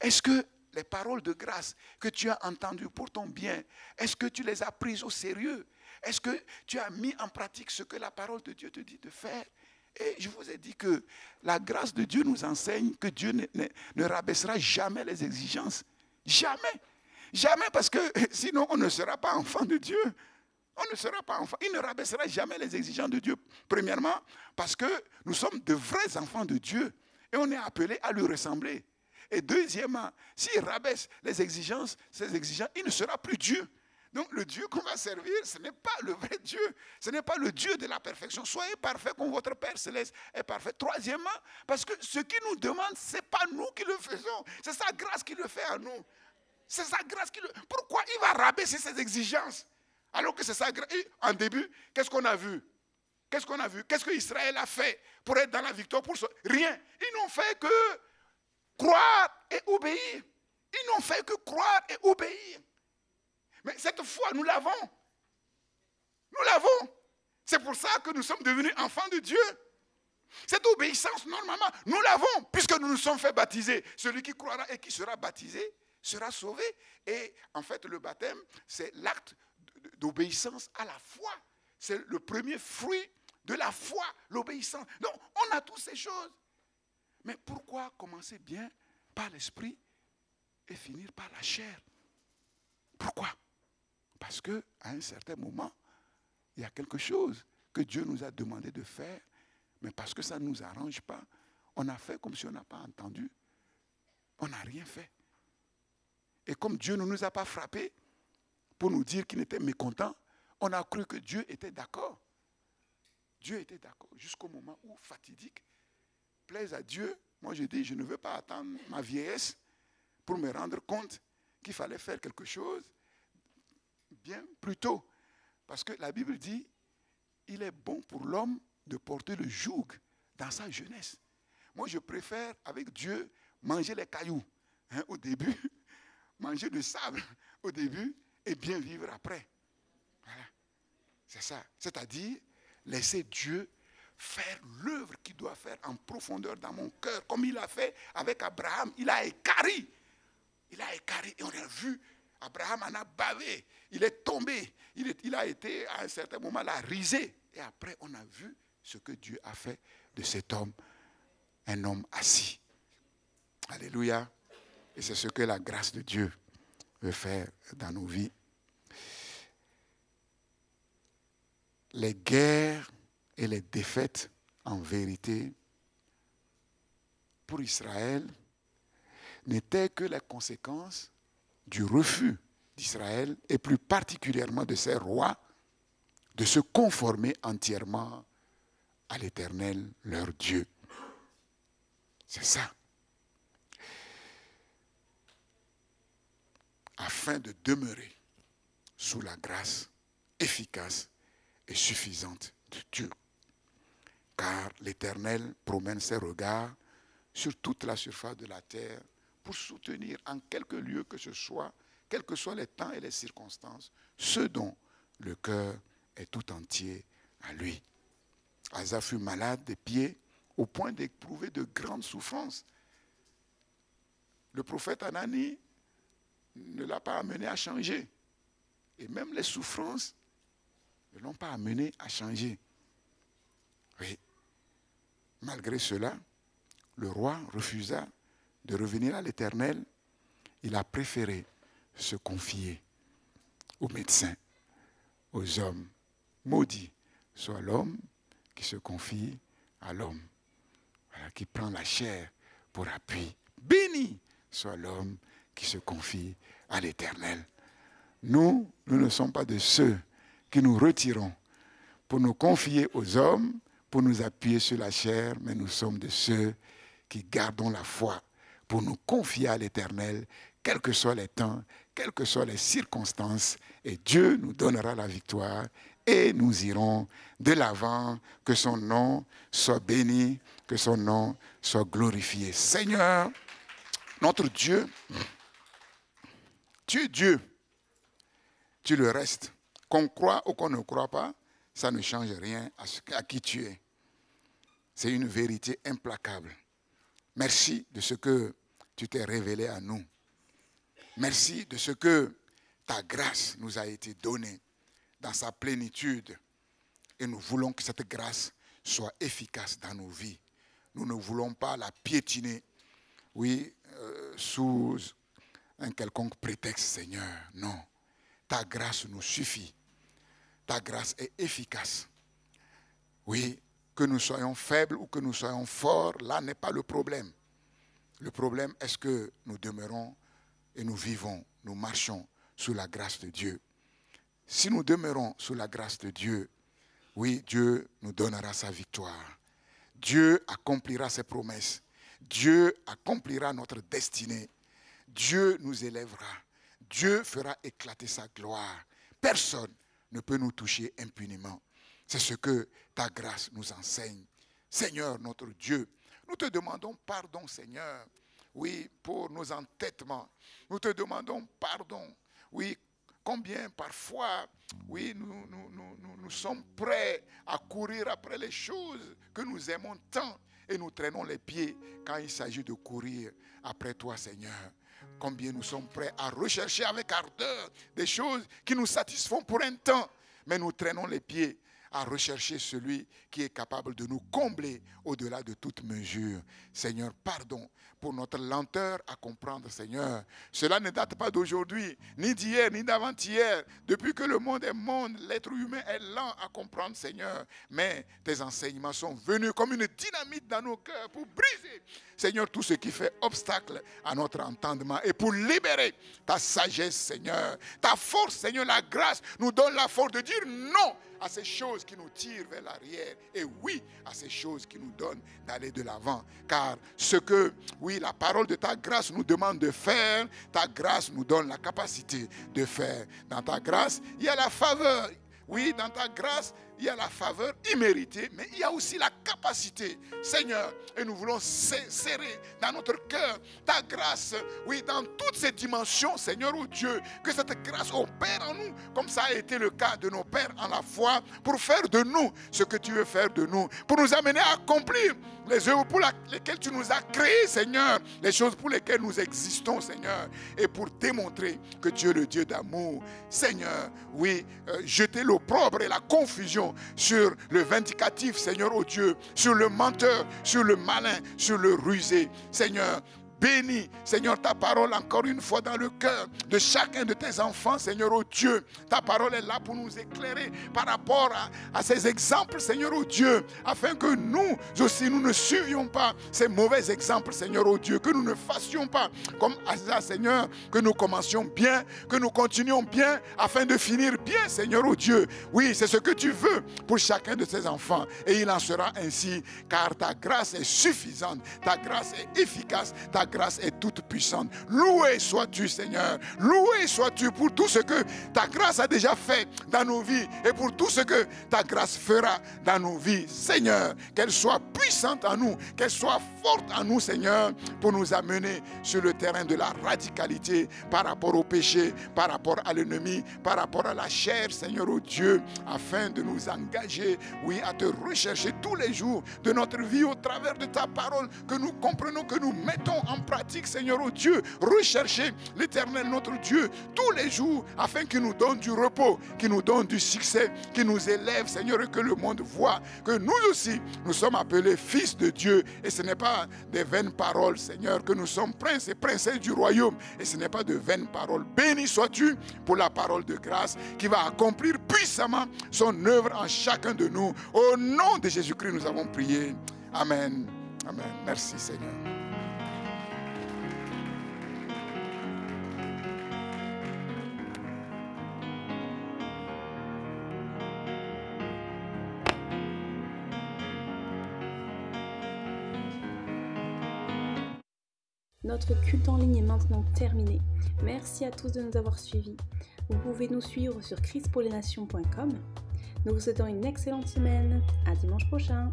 Speaker 1: Est-ce que les paroles de grâce que tu as entendues pour ton bien, est-ce que tu les as prises au sérieux? Est-ce que tu as mis en pratique ce que la parole de Dieu te dit de faire? Et je vous ai dit que la grâce de Dieu nous enseigne que Dieu ne rabaissera jamais les exigences. Jamais. Jamais, parce que sinon on ne sera pas enfant de Dieu. On ne sera pas enfant. Il ne rabaissera jamais les exigences de Dieu. Premièrement, parce que nous sommes de vrais enfants de Dieu. Et on est appelés à lui ressembler. Et deuxièmement, s'il rabaisse les exigences, ces exigences, il ne sera plus Dieu. Donc le Dieu qu'on va servir, ce n'est pas le vrai Dieu. Ce n'est pas le Dieu de la perfection. Soyez parfaits comme votre Père Céleste est parfait. Troisièmement, parce que ce qu'il nous demande, ce n'est pas nous qui le faisons. C'est sa grâce qui le fait à nous. C'est sa grâce qui le... Pourquoi il va rabaisser ses exigences? Alors que c'est sa grâce. En début, qu'est-ce qu'on a vu? Qu'est-ce qu'on a vu? Qu'est-ce que Israël a fait pour être dans la victoire? Rien. Ils n'ont fait que croire et obéir. Ils n'ont fait que croire et obéir. Mais cette foi, nous l'avons. Nous l'avons. C'est pour ça que nous sommes devenus enfants de Dieu. Cette obéissance, normalement, nous l'avons, puisque nous nous sommes fait baptiser. Celui qui croira et qui sera baptisé sera sauvé. Et en fait, le baptême, c'est l'acte d'obéissance à la foi. C'est le premier fruit de la foi, l'obéissance. Donc, on a toutes ces choses. Mais pourquoi commencer bien par l'esprit et finir par la chair? Pourquoi? Parce qu'à un certain moment, il y a quelque chose que Dieu nous a demandé de faire, mais parce que ça ne nous arrange pas, on a fait comme si on n'a pas entendu. On n'a rien fait. Et comme Dieu ne nous a pas frappés pour nous dire qu'il était mécontent, on a cru que Dieu était d'accord. Dieu était d'accord jusqu'au moment où, fatidique, plaise à Dieu. Moi, je dis, je ne veux pas attendre ma vieillesse pour me rendre compte qu'il fallait faire quelque chose bien plus tôt. Parce que la Bible dit, il est bon pour l'homme de porter le joug dans sa jeunesse. Moi, je préfère, avec Dieu, manger les cailloux au début, manger du sable au début et bien vivre après. Voilà. C'est ça. C'est-à-dire, laisser Dieu faire l'œuvre qu'il doit faire en profondeur dans mon cœur, comme il a fait avec Abraham. Il a écarri. Il a écarri et on a vu, Abraham en a bavé. Il est tombé. Il a été à un certain moment là risé. Et après, on a vu ce que Dieu a fait de cet homme, un homme assis. Alléluia. Et c'est ce que la grâce de Dieu veut faire dans nos vies. Les guerres et les défaites, en vérité, pour Israël, n'étaient que les conséquences du refus d'Israël, et plus particulièrement de ses rois, de se conformer entièrement à l'Éternel, leur Dieu. C'est ça. Afin de demeurer sous la grâce efficace et suffisante de Dieu. Car l'Éternel promène ses regards sur toute la surface de la terre pour soutenir en quelque lieu que ce soit, quels que soient les temps et les circonstances, ceux dont le cœur est tout entier à lui. Asa fut malade des pieds au point d'éprouver de grandes souffrances. le prophète Anani ne l'a pas amené à changer. Et même les souffrances ne l'ont pas amené à changer. Oui. Malgré cela, le roi refusa de revenir à l'Éternel. Il a préféré se confier aux médecins, aux hommes. Maudit soit l'homme qui se confie à l'homme, voilà, qui prend la chair pour appui. Béni soit l'homme qui se confie à l'Éternel. Nous ne sommes pas de ceux qui nous retirons pour nous confier aux hommes, pour nous appuyer sur la chair, mais nous sommes de ceux qui gardons la foi pour nous confier à l'Éternel, quels que soient les temps, quelles que soient les circonstances, et Dieu nous donnera la victoire et nous irons de l'avant. Que son nom soit béni, que son nom soit glorifié. Seigneur, notre Dieu, tu es Dieu. Tu le restes. Qu'on croit ou qu'on ne croit pas, ça ne change rien à qui tu es. C'est une vérité implacable. Merci de ce que tu t'es révélé à nous. Merci de ce que ta grâce nous a été donnée dans sa plénitude. Et nous voulons que cette grâce soit efficace dans nos vies. Nous ne voulons pas la piétiner, sous un quelconque prétexte, Seigneur. Non. Ta grâce nous suffit. Ta grâce est efficace. Oui, que nous soyons faibles ou que nous soyons forts, là n'est pas le problème. Le problème est-ce que nous demeurons et nous vivons, nous marchons sous la grâce de Dieu. Si nous demeurons sous la grâce de Dieu, oui, Dieu nous donnera sa victoire. Dieu accomplira ses promesses. Dieu accomplira notre destinée. Dieu nous élèvera. Dieu fera éclater sa gloire. Personne ne peut nous toucher impunément. C'est ce que ta grâce nous enseigne. Seigneur, notre Dieu, nous te demandons pardon, Seigneur, oui, pour nos entêtements. Nous te demandons pardon, oui, combien parfois, oui, nous sommes prêts à courir après les choses que nous aimons tant et nous traînons les pieds quand il s'agit de courir après toi, Seigneur. Combien nous sommes prêts à rechercher avec ardeur des choses qui nous satisfont pour un temps, mais nous traînons les pieds à rechercher celui qui est capable de nous combler au-delà de toute mesure. Seigneur, pardon pour notre lenteur à comprendre, Seigneur. Cela ne date pas d'aujourd'hui, ni d'hier, ni d'avant-hier. Depuis que le monde est monde, l'être humain est lent à comprendre, Seigneur. Mais tes enseignements sont venus comme une dynamite dans nos cœurs pour briser, Seigneur, tout ce qui fait obstacle à notre entendement et pour libérer ta sagesse, Seigneur. Ta force, Seigneur, la grâce nous donne la force de dire non à ces choses qui nous tirent vers l'arrière et oui à ces choses qui nous donnent d'aller de l'avant. Car ce que, oui, la parole de ta grâce nous demande de faire, ta grâce nous donne la capacité de faire. Dans ta grâce, il y a la faveur. Oui, dans ta grâce, il y a la faveur imméritée, mais il y a aussi la capacité, Seigneur, et nous voulons serrer dans notre cœur ta grâce, oui, dans toutes ces dimensions, Seigneur, oh Dieu, que cette grâce opère en nous, comme ça a été le cas de nos pères en la foi, pour faire de nous ce que tu veux faire de nous, pour nous amener à accomplir les œuvres pour lesquelles tu nous as créés, Seigneur, les choses pour lesquelles nous existons, Seigneur, et pour démontrer que tu es le Dieu d'amour. Seigneur, oui, jeter l'opprobre et la confusion sur le vindicatif, Seigneur, oh Dieu, sur le menteur, sur le malin, sur le rusé. Seigneur, bénis, Seigneur, ta parole encore une fois dans le cœur de chacun de tes enfants, Seigneur, oh Dieu. Ta parole est là pour nous éclairer par rapport à ces exemples, Seigneur, oh Dieu, afin que nous aussi, nous ne suivions pas ces mauvais exemples, Seigneur, oh Dieu, que nous ne fassions pas comme Asa, Seigneur, que nous commencions bien, que nous continuions bien, afin de finir bien, Seigneur, oh Dieu. Oui, c'est ce que tu veux pour chacun de tes enfants, et il en sera ainsi, car ta grâce est suffisante, ta grâce est efficace, ta grâce est toute puissante. Loué sois-tu, Seigneur. Loué sois-tu pour tout ce que ta grâce a déjà fait dans nos vies et pour tout ce que ta grâce fera dans nos vies. Seigneur, qu'elle soit puissante en nous, qu'elle soit forte en nous, Seigneur, pour nous amener sur le terrain de la radicalité par rapport au péché, par rapport à l'ennemi, par rapport à la chair, Seigneur, oh Dieu, afin de nous engager, oui, à te rechercher tous les jours de notre vie au travers de ta parole, que nous comprenons, que nous mettons en pratique, Seigneur, oh Dieu, rechercher l'Éternel, notre Dieu, tous les jours, afin qu'il nous donne du repos, qu'il nous donne du succès, qu'il nous élève, Seigneur, et que le monde voit que nous aussi, nous sommes appelés fils de Dieu. Et ce n'est pas des vaines paroles, Seigneur, que nous sommes princes et princesses du royaume. Et ce n'est pas de vaines paroles. Béni sois-tu pour la parole de grâce qui va accomplir puissamment son œuvre en chacun de nous. Au nom de Jésus-Christ, nous avons prié. Amen. Amen. Merci, Seigneur.
Speaker 2: Notre culte en ligne est maintenant terminé. Merci à tous de nous avoir suivis. Vous pouvez nous suivre sur christpourlesnations.com. Nous vous souhaitons une excellente semaine. À dimanche prochain.